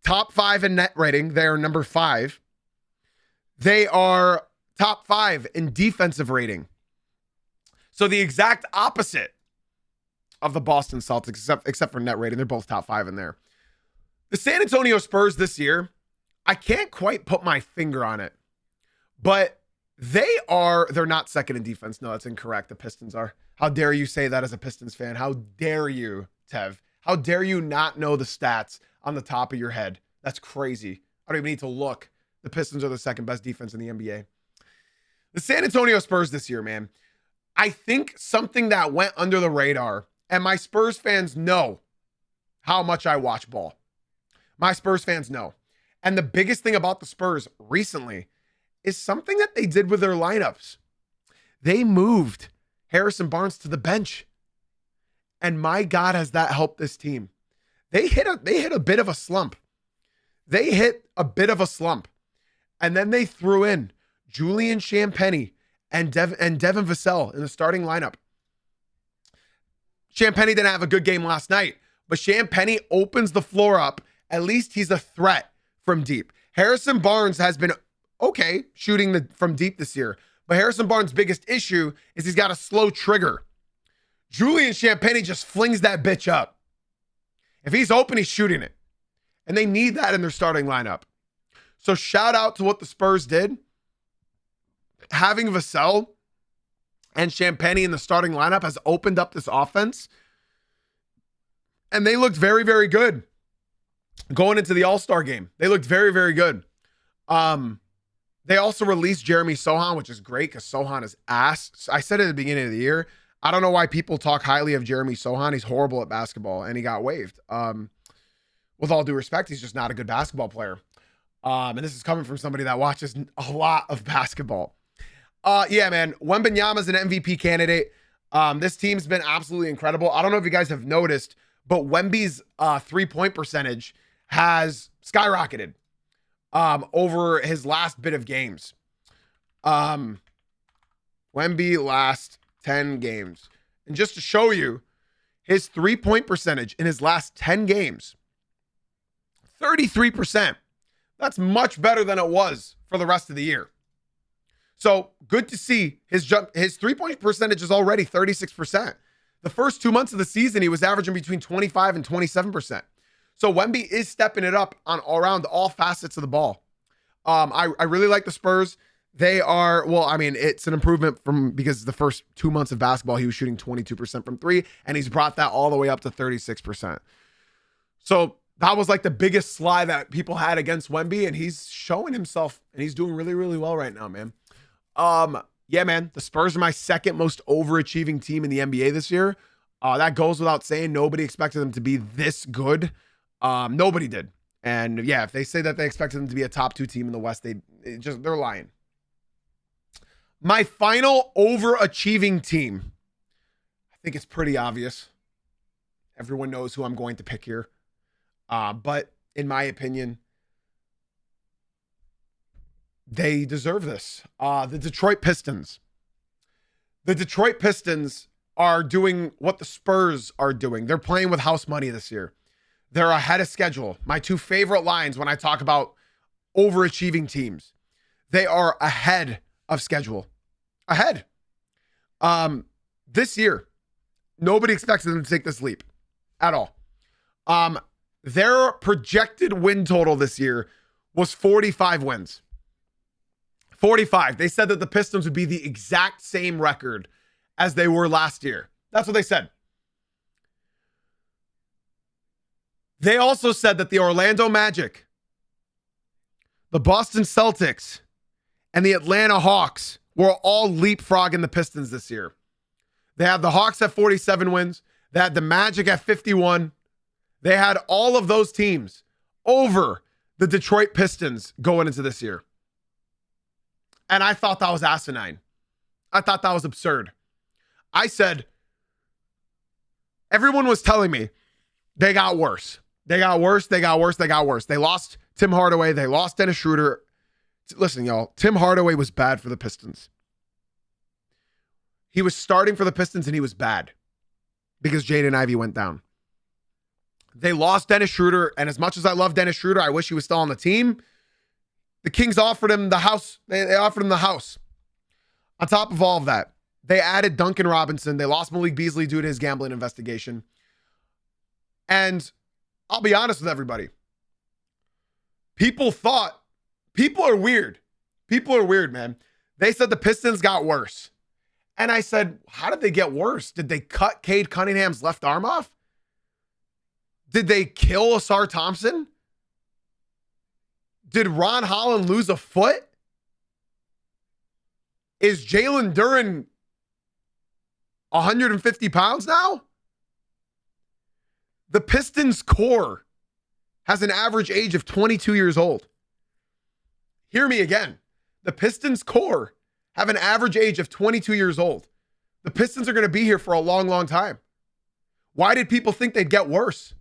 top 5 in net rating. They are number 5. They are top 5 in defensive rating. So the exact opposite of the Boston Celtics, except for net rating. They're both top 5 in there. The San Antonio Spurs this year, I can't quite put my finger on it, but they're not second in defense. No, that's incorrect. The Pistons are. How dare you say that as a Pistons fan? How dare you, Tev? How dare you not know the stats on the top of your head? That's crazy. I don't even need to look. The Pistons are the second best defense in the NBA. The San Antonio Spurs this year, man. I think something that went under the radar, and my Spurs fans know how much I watch ball. My Spurs fans know. And the biggest thing about the Spurs recently is something that they did with their lineups. They moved Harrison Barnes to the bench. And my God, has that helped this team. They hit a bit of a slump. And then they threw in Julian Champagnie and Devin Vassell in the starting lineup. Champagnie didn't have a good game last night, but Champagnie opens the floor up. At least he's a threat from deep. Harrison Barnes has been okay shooting from deep this year, but Harrison Barnes' biggest issue is he's got a slow trigger. Julian Champagnie just flings that bitch up. If he's open, he's shooting it. And they need that in their starting lineup. So shout out to what the Spurs did. Having Vassell and Champagnie in the starting lineup has opened up this offense. And they looked very, very good going into the All-Star game. They looked very, very good. They also released Jeremy Sohan, which is great because Sohan is ass. I said it at the beginning of the year. I don't know why people talk highly of Jeremy Sohan. He's horrible at basketball, and he got waived. With all due respect, he's just not a good basketball player. And this is coming from somebody that watches a lot of basketball. Yeah, man. Wembanyama's an MVP candidate. This team's been absolutely incredible. I don't know if you guys have noticed, but Wemby's 3-point percentage has skyrocketed over his last bit of games. Wemby last 10 games. And just to show you, his 3-point percentage in his last 10 games, 33%. That's much better than it was for the rest of the year. So good to see his 3-point percentage is already 36%. The first 2 months of the season, he was averaging between 25 and 27%. So Wemby is stepping it up on around all facets of the ball. I really like the Spurs. They are, well, I mean, it's an improvement because the first 2 months of basketball, he was shooting 22% from 3, and he's brought that all the way up to 36%. So that was like the biggest slide that people had against Wemby, and he's showing himself, and he's doing really, really well right now, man. Yeah, man, the Spurs are my second most overachieving team in the NBA this year. That goes without saying. Nobody expected them to be this good. Nobody did. And yeah, if they say that they expected them to be a top 2 team in the West, they're lying. My final overachieving team. I think it's pretty obvious. Everyone knows who I'm going to pick here. But in my opinion, they deserve this. The Detroit Pistons. The Detroit Pistons are doing what the Spurs are doing. They're playing with house money this year. They're ahead of schedule. My two favorite lines when I talk about overachieving teams. They are ahead of schedule. Ahead. This year, nobody expected them to take this leap at all. Their projected win total this year was 45 wins. 45. They said that the Pistons would be the exact same record as they were last year. That's what they said. They also said that the Orlando Magic, the Boston Celtics, and the Atlanta Hawks were all leapfrogging the Pistons this year. They had the Hawks at 47 wins. They had the Magic at 51. They had all of those teams over the Detroit Pistons going into this year. And I thought that was asinine. I thought that was absurd. I said, everyone was telling me they got worse. They got worse. They got worse. They got worse. They lost Tim Hardaway. They lost Dennis Schroeder. Listen, y'all, Tim Hardaway was bad for the Pistons. He was starting for the Pistons and he was bad because Jaden Ivey went down. They lost Dennis Schroeder, and as much as I love Dennis Schroeder, I wish he was still on the team. The Kings offered him the house. They offered him the house. On top of all of that, they added Duncan Robinson. They lost Malik Beasley due to his gambling investigation. And I'll be honest with everybody. People are weird. People are weird, man. They said the Pistons got worse. And I said, how did they get worse? Did they cut Cade Cunningham's left arm off? Did they kill Asar Thompson? Did Ron Holland lose a foot? Is Jalen Duren 150 pounds now? The Pistons core has an average age of 22 years old. Hear me again. The Pistons core have an average age of 22 years old. The Pistons are going to be here for a long, long time. Why did people think they'd get worse?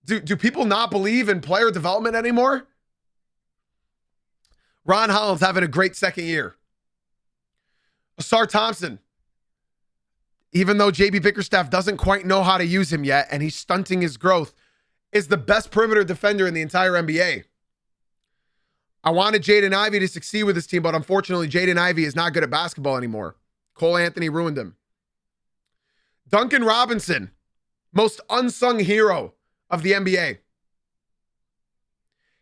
Do people not believe in player development anymore? Ron Holland's having a great second year. Asar Thompson, even though JB Bickerstaff doesn't quite know how to use him yet and he's stunting his growth, is the best perimeter defender in the entire NBA. I wanted Jaden Ivey to succeed with this team, but unfortunately, Jaden Ivey is not good at basketball anymore. Cole Anthony ruined him. Duncan Robinson, most unsung hero of the NBA.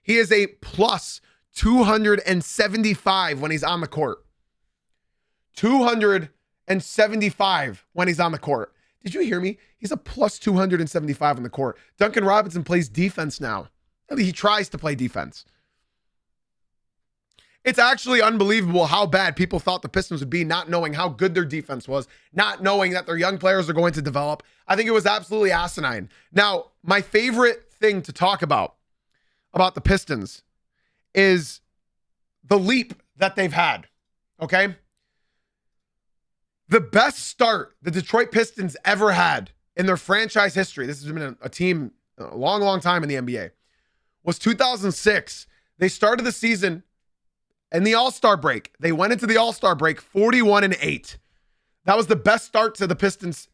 He is a plus 275 when he's on the court. 275 when he's on the court. Did you hear me? He's a plus 275 on the court. Duncan Robinson plays defense now. He tries to play defense. It's actually unbelievable how bad people thought the Pistons would be, not knowing how good their defense was, not knowing that their young players are going to develop. I think it was absolutely asinine. Now, my favorite thing to talk about the Pistons is the leap that they've had, okay? The best start the Detroit Pistons ever had in their franchise history, this has been a team a long, long time in the NBA, was 2006. They started the season in the All-Star break. They went into the All-Star break 41-8. That was the best start to the Pistons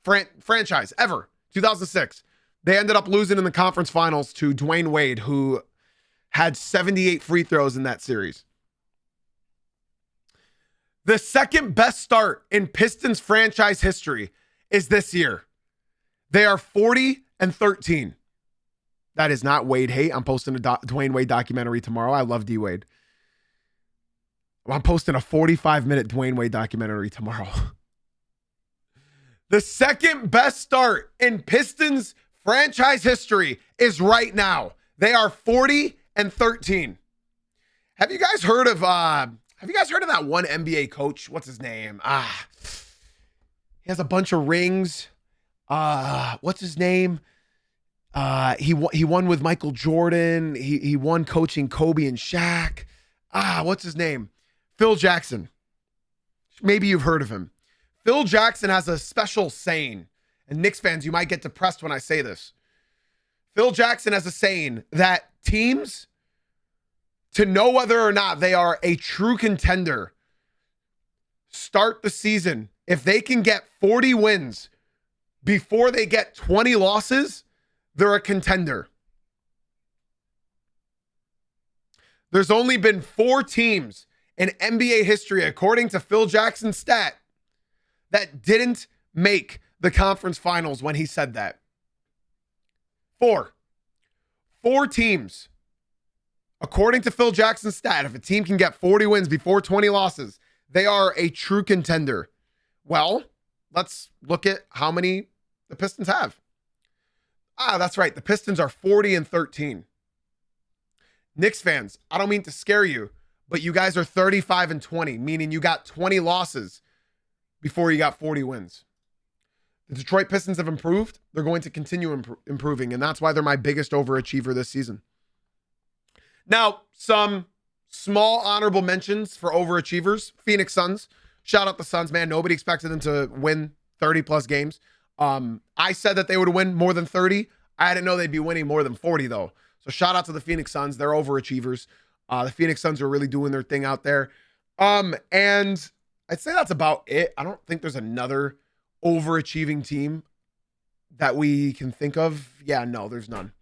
franchise ever, 2006. They ended up losing in the conference finals to Dwayne Wade, who had 78 free throws in that series. The second best start in Pistons franchise history is this year. They are 40-13. That is not Wade hate. I'm posting a Dwayne Wade documentary tomorrow. I love D Wade. I'm posting a 45-minute Dwayne Wade documentary tomorrow. The second best start in Pistons franchise history is right now. They are 40-13. Have you guys heard of that one NBA coach? What's his name? He has a bunch of rings. What's his name? He won with Michael Jordan. He won coaching Kobe and Shaq. What's his name? Phil Jackson. Maybe you've heard of him. Phil Jackson has a special saying, and Knicks fans, you might get depressed when I say this. Phil Jackson has a saying that teams, to know whether or not they are a true contender, start the season If they can get 40 wins before they get 20 losses, they're a contender. There's only been 4 teams in NBA history, according to Phil Jackson's stat, that didn't make the conference finals when he said that. 4 teams. According to Phil Jackson's stat, if a team can get 40 wins before 20 losses, they are a true contender. Well, let's look at how many the Pistons have. That's right. The Pistons are 40-13. Knicks fans, I don't mean to scare you, but you guys are 35-20, meaning you got 20 losses before you got 40 wins. The Detroit Pistons have improved. They're going to continue improving, and that's why they're my biggest overachiever this season. Now, some small honorable mentions for overachievers. Phoenix Suns. Shout out the Suns, man. Nobody expected them to win 30-plus games. I said that they would win more than 30. I didn't know they'd be winning more than 40, though. So shout out to the Phoenix Suns. They're overachievers. The Phoenix Suns are really doing their thing out there. And I'd say that's about it. I don't think there's another overachieving team that we can think of. Yeah, no, there's none.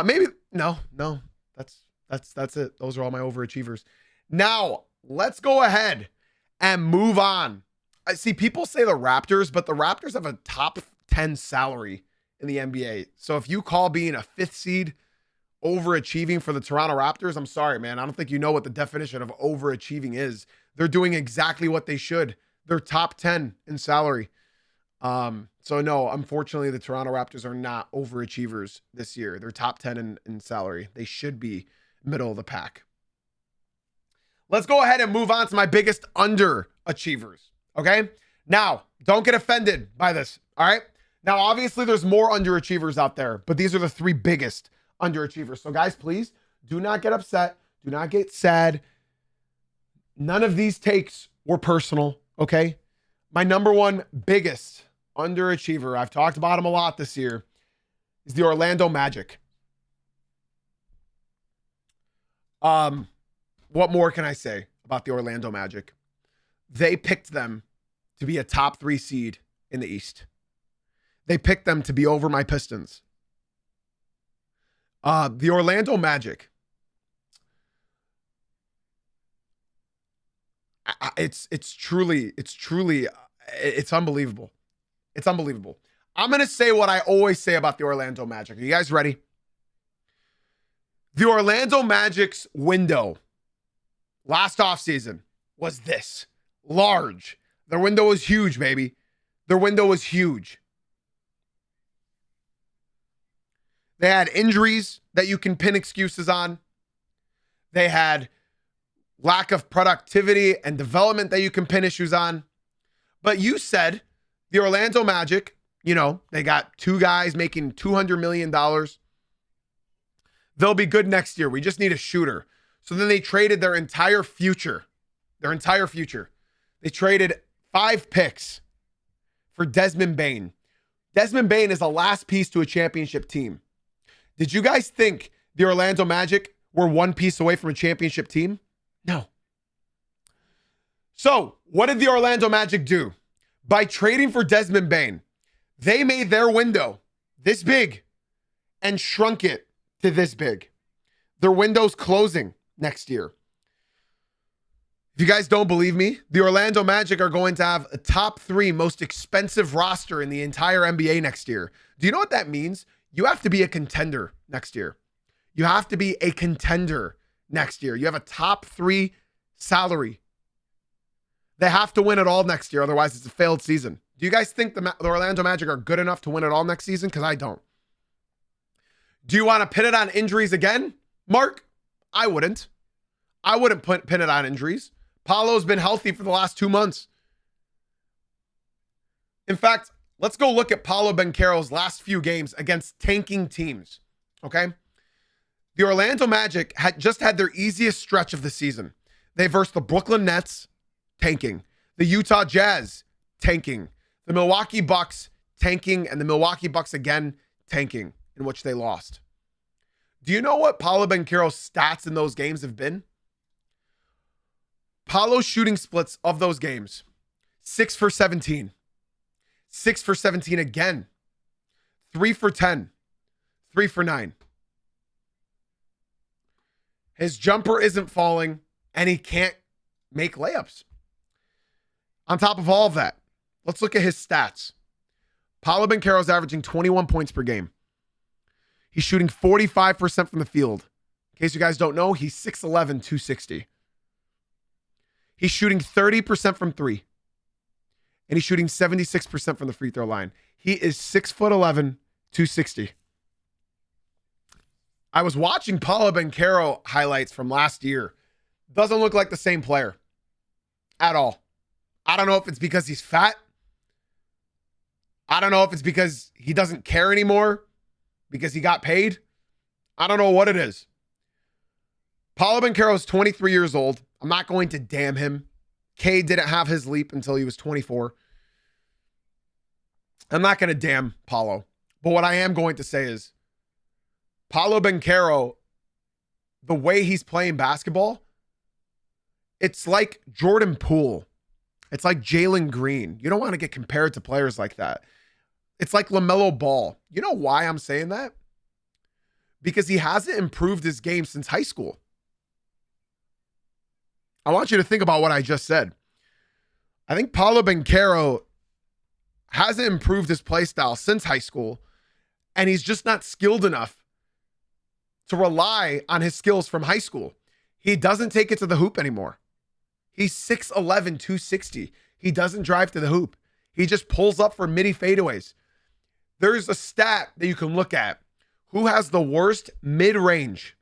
Maybe no. That's it. Those are all my overachievers. Now, let's go ahead and move on. I see people say the Raptors, but the Raptors have a top 10 salary in the NBA. So if you call being a 5th seed overachieving for the Toronto Raptors, I'm sorry, man. I don't think you know what the definition of overachieving is. They're doing exactly what they should. They're top 10 in salary. So no, unfortunately, the Toronto Raptors are not overachievers this year. They're top 10 in salary. They should be middle of the pack. Let's go ahead and move on to my biggest underachievers. Okay. Now, don't get offended by this. All right. Now, obviously, there's more underachievers out there, but these are the 3 biggest underachievers. So, guys, please do not get upset. Do not get sad. None of these takes were personal. Okay. My number 1 biggest underachiever, I've talked about him a lot this year, is the Orlando Magic. What more can I say about the Orlando Magic? They picked them to be a top 3 seed in the East. They picked them to be over my Pistons. The Orlando Magic. It's unbelievable. It's unbelievable. I'm going to say what I always say about the Orlando Magic. Are you guys ready? The Orlando Magic's window last offseason was this large. Their window was huge, baby. Their window was huge. They had injuries that you can pin excuses on. They had lack of productivity and development that you can pin issues on. But you said the Orlando Magic, they got 2 guys making $200 million. They'll be good next year. We just need a shooter. So then they traded their entire future. They traded 5 picks for Desmond Bane. Desmond Bane is the last piece to a championship team. Did you guys think the Orlando Magic were 1 piece away from a championship team? No. So what did the Orlando Magic do? By trading for Desmond Bane, they made their window this big and shrunk it to this big. Their window's closing next year. If you guys don't believe me, the Orlando Magic are going to have a top 3 most expensive roster in the entire NBA next year. Do you know what that means? You have to be a contender next year. You have to be a contender next year. You have a top 3 salary. They have to win it all next year. Otherwise, it's a failed season. Do you guys think the Orlando Magic are good enough to win it all next season? Because I don't. Do you want to pin it on injuries again, Mark? I wouldn't. I wouldn't pin it on injuries. Paolo's been healthy for the last 2 months. In fact, let's go look at Paolo Banchero's last few games against tanking teams, okay? The Orlando Magic had just had their easiest stretch of the season. They versed the Brooklyn Nets, tanking. The Utah Jazz, tanking. The Milwaukee Bucks, tanking. And the Milwaukee Bucks again, tanking, in which they lost. Do you know what Paolo Banchero's stats in those games have been? Paolo's shooting splits of those games: 6 for 17. 6 for 17 again. 3 for 10. 3 for 9. His jumper isn't falling, and he can't make layups. On top of all of that, let's look at his stats. Paolo Banchero's averaging 21 points per game. He's shooting 45% from the field. In case you guys don't know, he's 6'11", 260. He's shooting 30% from three. And he's shooting 76% from the free throw line. He is 6'11", 260. I was watching Paolo Banchero highlights from last year. Doesn't look like the same player at all. I don't know if it's because he's fat. I don't know if it's because he doesn't care anymore because he got paid. I don't know what it is. Paolo Banchero is 23 years old. I'm not going to damn him. K didn't have his leap until he was 24. I'm not going to damn Paolo. But what I am going to say is Paolo Banchero, the way he's playing basketball, it's like Jordan Poole. It's like Jalen Green. You don't want to get compared to players like that. It's like LaMelo Ball. You know why I'm saying that? Because he hasn't improved his game since high school. I want you to think about what I just said. I think Paolo Banchero hasn't improved his play style since high school, and he's just not skilled enough to rely on his skills from high school. He doesn't take it to the hoop anymore. He's 6'11", 260. He doesn't drive to the hoop. He just pulls up for midi fadeaways. There's a stat that you can look at. Who has the worst mid-range?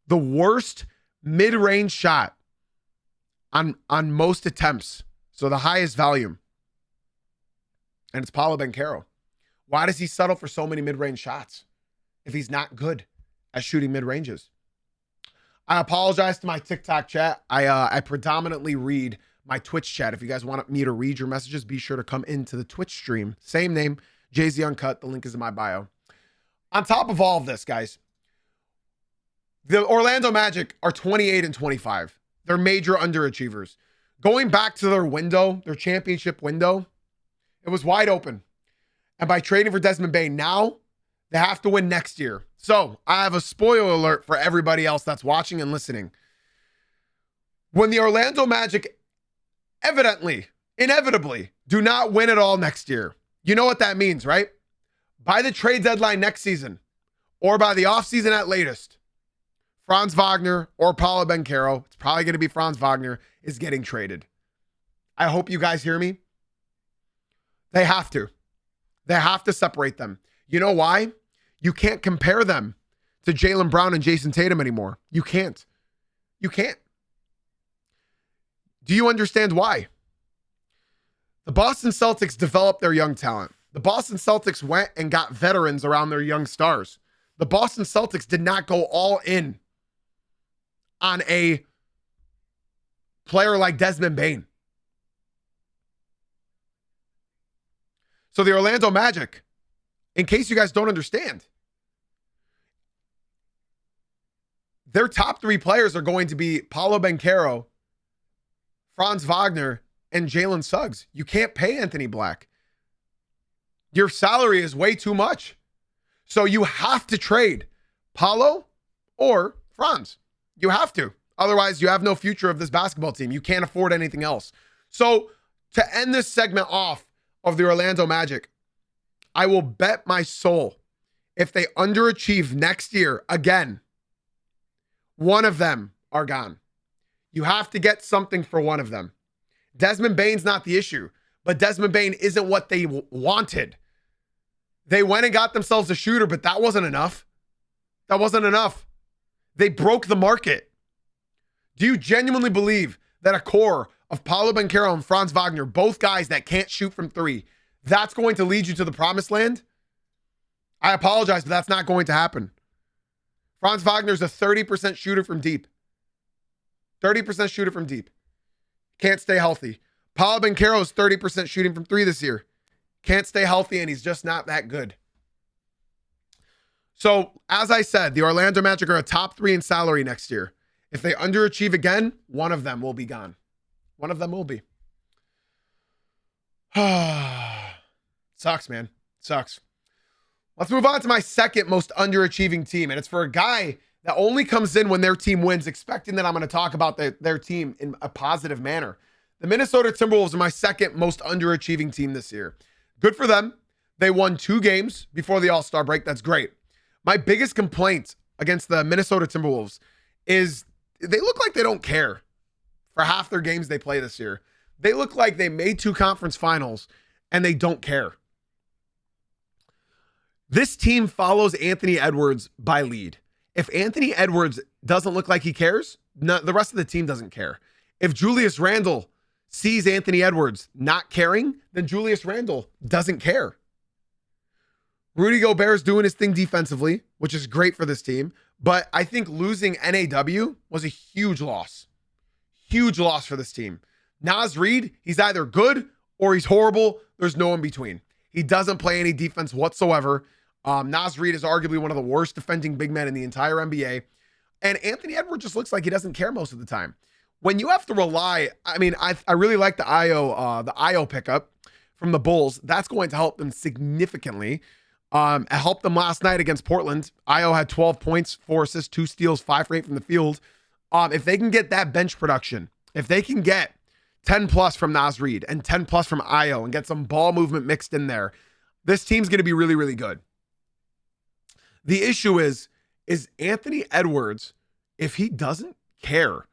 The worst mid-range shot on most attempts. So the highest volume. And it's Paolo Banchero. Why does he settle for so many mid-range shots if he's not good at shooting mid-ranges? I apologize to my TikTok chat. I predominantly read my Twitch chat. If you guys want me to read your messages, be sure to come into the Twitch stream. Same name, Jay-Z Uncut. The link is in my bio. On top of all of this, guys, the Orlando Magic are 28 and 25. They're major underachievers. Going back to their window, their championship window, it was wide open. And by trading for Desmond Bane, now they have to win next year. So I have a spoiler alert for everybody else that's watching and listening. When the Orlando Magic inevitably do not win it all next year, you know what that means, right? By the trade deadline next season, or by the offseason at latest, Franz Wagner or Paolo Banchero, it's probably going to be Franz Wagner, is getting traded. I hope you guys hear me. They have to. They have to separate them. You know why? You can't compare them to Jaylen Brown and Jason Tatum anymore. You can't. You can't. Do you understand why? The Boston Celtics developed their young talent. The Boston Celtics went and got veterans around their young stars. The Boston Celtics did not go all in on a player like Desmond Bane. So the Orlando Magic, in case you guys don't understand, their top three players are going to be Paolo Banchero, Franz Wagner, and Jalen Suggs. You can't pay Anthony Black. Your salary is way too much. So you have to trade Paolo or Franz. You have to. Otherwise, you have no future of this basketball team. You can't afford anything else. So to end this segment off of the Orlando Magic, I will bet my soul if they underachieve next year again, one of them are gone. You have to get something for one of them. Desmond Bane's not the issue, but Desmond Bane isn't what they wanted. They went and got themselves a shooter, but that wasn't enough. That wasn't enough. They broke the market. Do you genuinely believe that a core of Paolo Banchero and Franz Wagner, both guys that can't shoot from three, that's going to lead you to the promised land? I apologize, but that's not going to happen. Franz Wagner's a 30% shooter from deep. 30% shooter from deep. Can't stay healthy. Paolo Banchero's 30% shooting from three this year. Can't stay healthy, and he's just not that good. So, as I said, the Orlando Magic are a top three in salary next year. If they underachieve again, one of them will be gone. One of them will be. Sucks, man. Sucks. Let's move on to my second most underachieving team. And it's for a guy that only comes in when their team wins, expecting that I'm going to talk about their team in a positive manner. The Minnesota Timberwolves are my second most underachieving team this year. Good for them. They won 2 games before the All-Star break. That's great. My biggest complaint against the Minnesota Timberwolves is they look like they don't care for half their games they play this year. They look like they made 2 conference finals and they don't care. This team follows Anthony Edwards by lead. If Anthony Edwards doesn't look like he cares, the rest of the team doesn't care. If Julius Randle sees Anthony Edwards not caring, then Julius Randle doesn't care. Rudy Gobert is doing his thing defensively, which is great for this team. But I think losing NAW was a huge loss. Huge loss for this team. Naz Reid, he's either good or he's horrible. There's no in between. He doesn't play any defense whatsoever. Naz Reid is arguably one of the worst defending big men in the entire NBA. And Anthony Edwards just looks like he doesn't care most of the time. When you have to rely, I really like the IO pickup from the Bulls. That's going to help them significantly. It helped them last night against Portland. IO had 12 points, 4 assists, 2 steals, 5 for 8 from the field. If they can get that bench production, if they can get 10 plus from Naz Reid and 10 plus from IO and get some ball movement mixed in there, this team's going to be really, really good. The issue is Anthony Edwards, if he doesn't care,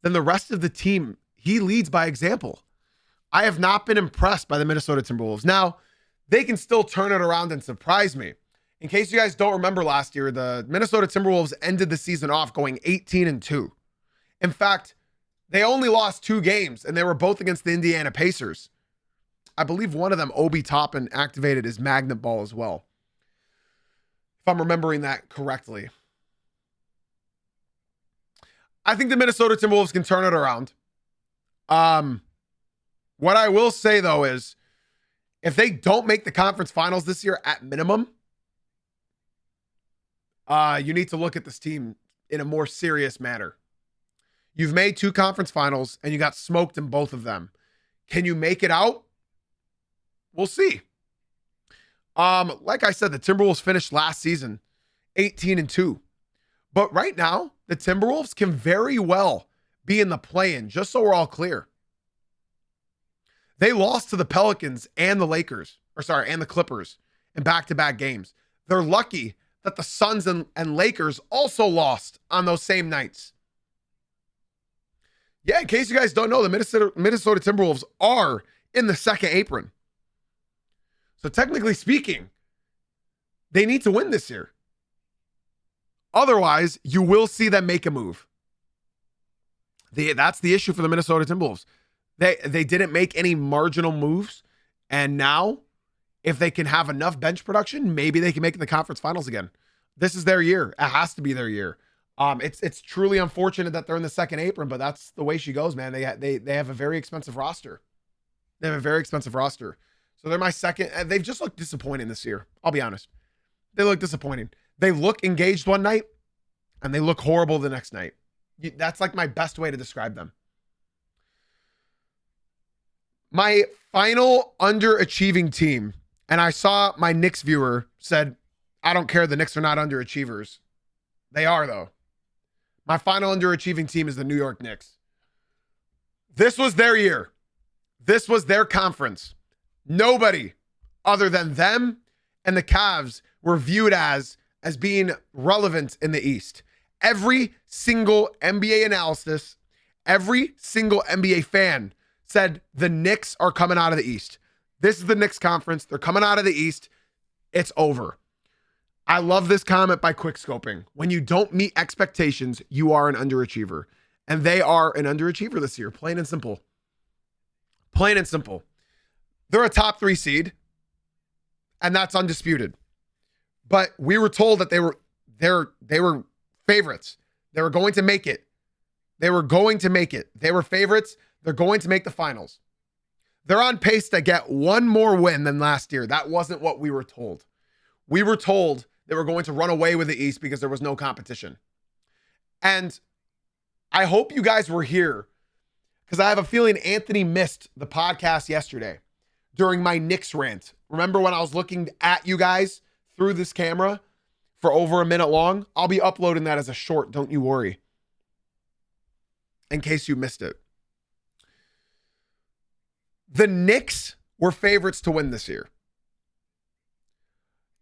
then the rest of the team, he leads by example. I have not been impressed by the Minnesota Timberwolves. Now, they can still turn it around and surprise me. In case you guys don't remember last year, the Minnesota Timberwolves ended the season off going 18-2. In fact, they only lost 2 games, and they were both against the Indiana Pacers. I believe one of them, Obi Toppin, activated his magnet ball as well, if I'm remembering that correctly. I think the Minnesota Timberwolves can turn it around. What I will say, though, is if they don't make the conference finals this year at minimum, you need to look at this team in a more serious manner. You've made 2 conference finals, and you got smoked in both of them. Can you make it out? We'll see. Like I said, the Timberwolves finished last season 18-2. But right now, the Timberwolves can very well be in the play-in, just so we're all clear. They lost to the Pelicans and the and the Clippers in back-to-back games. They're lucky that the Suns and Lakers also lost on those same nights. Yeah, in case you guys don't know, the Minnesota Timberwolves are in the second apron. So technically speaking, they need to win this year. Otherwise, you will see them make a move. That's the issue for the Minnesota Timberwolves. They didn't make any marginal moves. And now, if they can have enough bench production, maybe they can make the conference finals again. This is their year. It has to be their year. It's truly unfortunate that they're in the second apron, but that's the way she goes, man. They have a very expensive roster. So they're my second. They've just looked disappointing this year. I'll be honest. They look disappointing. They look engaged one night, and they look horrible the next night. That's like my best way to describe them. My final underachieving team, and I saw my Knicks viewer said, I don't care, the Knicks are not underachievers. They are, though. My final underachieving team is the New York Knicks. This was their year. This was their conference. Nobody other than them and the Cavs were viewed as being relevant in the East. Every single NBA analysis, every single NBA fan said the Knicks are coming out of the East. This is the Knicks conference. They're coming out of the East. It's over. I love this comment by Quickscoping. When you don't meet expectations, you are an underachiever. And they are an underachiever this year, plain and simple. Plain and simple. They're a top 3 seed, and that's undisputed. But we were told that they were favorites. They were going to make it. They were favorites. They're going to make the finals. They're on pace to get one more win than last year. That wasn't what we were told. We were told they were going to run away with the East because there was no competition. And I hope you guys were here because I have a feeling Anthony missed the podcast yesterday. during my Knicks rant. Remember when I was looking at you guys through this camera for over a minute long? I'll be uploading that as a short, don't you worry, in case you missed it. The Knicks were favorites to win this year.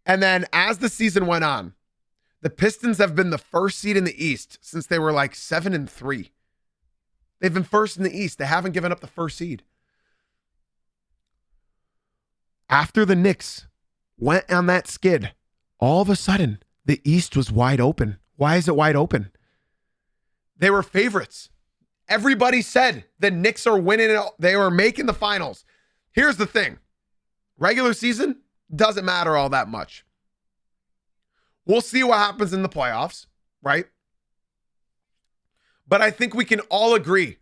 And then as the season went on, the Pistons have been the first seed in the East since they were like 7-3. They've been first in the East. They haven't given up the first seed. After the Knicks went on that skid, all of a sudden, the East was wide open. Why is it wide open? They were favorites. Everybody said the Knicks are winning it. They were making the finals. Here's the thing. Regular season doesn't matter all that much. We'll see what happens in the playoffs, right? But I think we can all agree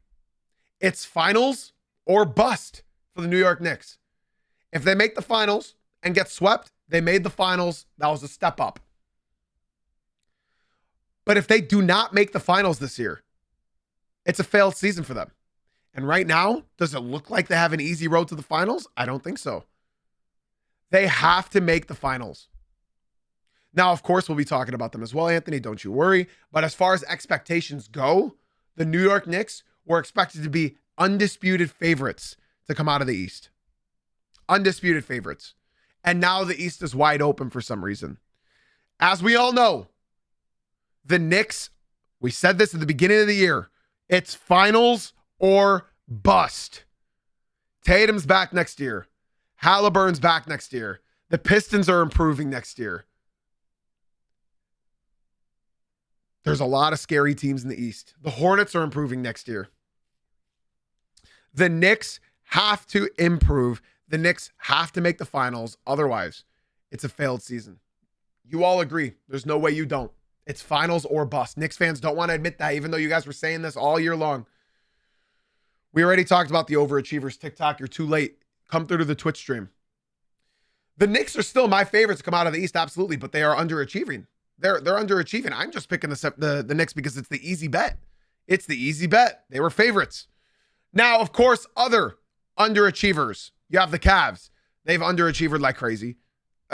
it's finals or bust for the New York Knicks. If they make the finals and get swept, they made the finals. That was a step up. But if they do not make the finals this year, it's a failed season for them. And right now, does it look like they have an easy road to the finals? I don't think so. They have to make the finals. Now, of course, we'll be talking about them as well, Anthony. Don't you worry. But as far as expectations go, the New York Knicks were expected to be undisputed favorites to come out of the East. Undisputed favorites. And now the East is wide open for some reason. As we all know, the Knicks, we said this at the beginning of the year, it's finals or bust. Tatum's back next year. Halliburton's back next year. The Pistons are improving next year. There's a lot of scary teams in the East. The Hornets are improving next year. The Knicks have to improve. The Knicks have to make the finals. Otherwise, it's a failed season. You all agree. There's no way you don't. It's finals or bust. Knicks fans don't want to admit that, even though you guys were saying this all year long. We already talked about the overachievers. TikTok, you're too late. Come through to the Twitch stream. The Knicks are still my favorites to come out of the East, absolutely, but they are underachieving. They're underachieving. I'm just picking the Knicks because it's the easy bet. It's the easy bet. They were favorites. Now, of course, other underachievers. You have the Cavs. They've underachieved like crazy.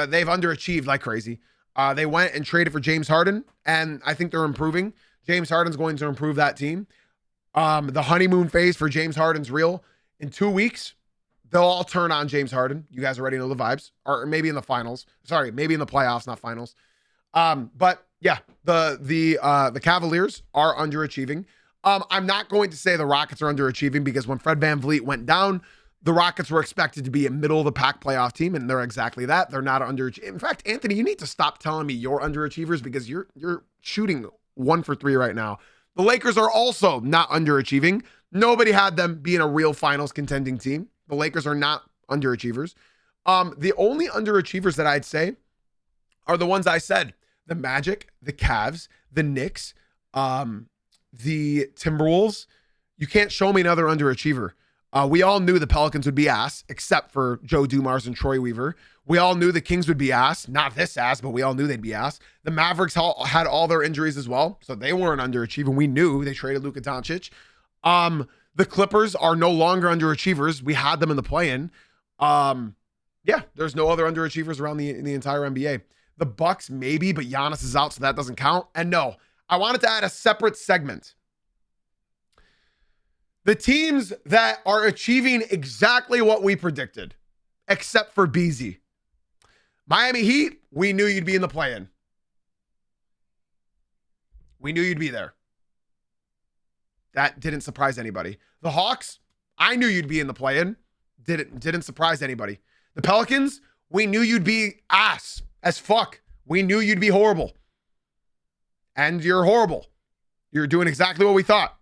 They went and traded for James Harden, and I think they're improving. James Harden's going to improve that team. The honeymoon phase for James Harden's real. In 2 weeks, they'll all turn on James Harden. You guys already know the vibes. Or maybe in the finals. Sorry, maybe in the playoffs, not finals. But yeah, the Cavaliers are underachieving. I'm not going to say the Rockets are underachieving because when Fred VanVleet went down, the Rockets were expected to be a middle of the pack playoff team, and they're exactly that. They're not underachieving. In fact, Anthony, you need to stop telling me you're underachievers because you're shooting 1 for 3 right now. The Lakers are also not underachieving. Nobody had them being a real finals contending team. The Lakers are not underachievers. The only underachievers that I'd say are the ones I said. The Magic, the Cavs, the Knicks, the Timberwolves. You can't show me another underachiever. We all knew the Pelicans would be ass, except for Joe Dumars and Troy Weaver. We all knew the Kings would be ass. Not this ass, but we all knew they'd be ass. The Mavericks had all their injuries as well, so they weren't underachieving. We knew they traded Luka Doncic. The Clippers are no longer underachievers. We had them in the play-in. Yeah, there's no other underachievers around the entire NBA. The Bucks, maybe, but Giannis is out, so that doesn't count. And no, I wanted to add a separate segment. The teams that are achieving exactly what we predicted, except for BZ. Miami Heat, we knew you'd be in the play-in. We knew you'd be there. That didn't surprise anybody. The Hawks, I knew you'd be in the play-in. Didn't surprise anybody. The Pelicans, we knew you'd be ass as fuck. We knew you'd be horrible. And you're horrible. You're doing exactly what we thought.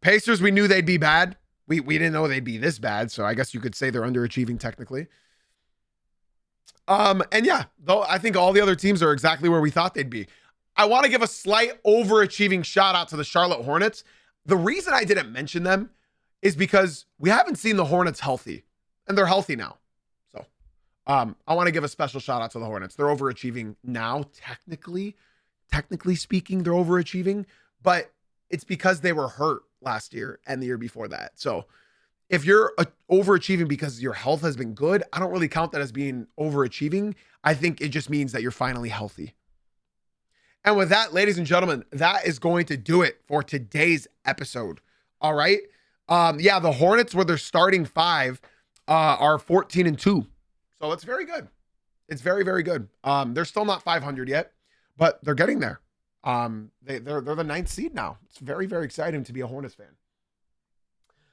Pacers, we knew they'd be bad. We didn't know they'd be this bad, so I guess you could say they're underachieving technically. And yeah, though I think all the other teams are exactly where we thought they'd be. I want to give a slight overachieving shout out to the Charlotte Hornets. The reason I didn't mention them is because we haven't seen the Hornets healthy, and they're healthy now. So I want to give a special shout out to the Hornets. They're overachieving now, technically speaking, they're overachieving, but it's because they were hurt last year and the year before that. So if you're overachieving because your health has been good, I don't really count that as being overachieving. I think it just means that you're finally healthy. And with that, ladies and gentlemen, that is going to do it for today's episode. All right. Yeah, the Hornets, where they're starting five, are 14-2. So it's very good. It's very, very good. They're still not 500 yet, but they're getting there. They're the 9th seed now. It's very, very exciting to be a Hornets fan.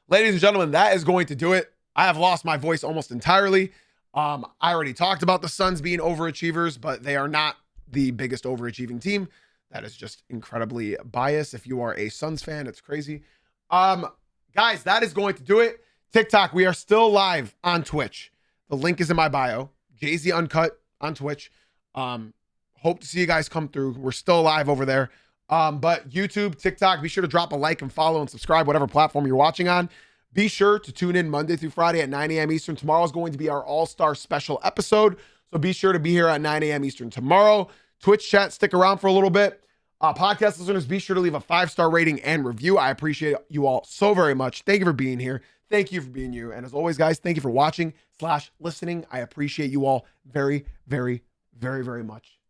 Ladies and gentlemen, that is going to do it. I have lost my voice almost entirely. I already talked about the Suns being overachievers, but they are not the biggest overachieving team. That is just incredibly biased. If you are a Suns fan, it's crazy. Guys, that is going to do it. TikTok, we are still live on Twitch. The link is in my bio. Jay-Z Uncut on Twitch. Hope to see you guys come through. We're still live over there. But YouTube, TikTok, be sure to drop a like and follow and subscribe, whatever platform you're watching on. Be sure to tune in Monday through Friday at 9 a.m. Eastern. Tomorrow is going to be our All-Star special episode. So be sure to be here at 9 a.m. Eastern tomorrow. Twitch chat, stick around for a little bit. Podcast listeners, be sure to leave a 5-star rating and review. I appreciate you all so very much. Thank you for being here. Thank you for being you. And as always, guys, thank you for watching/listening. I appreciate you all very, very, very, very much.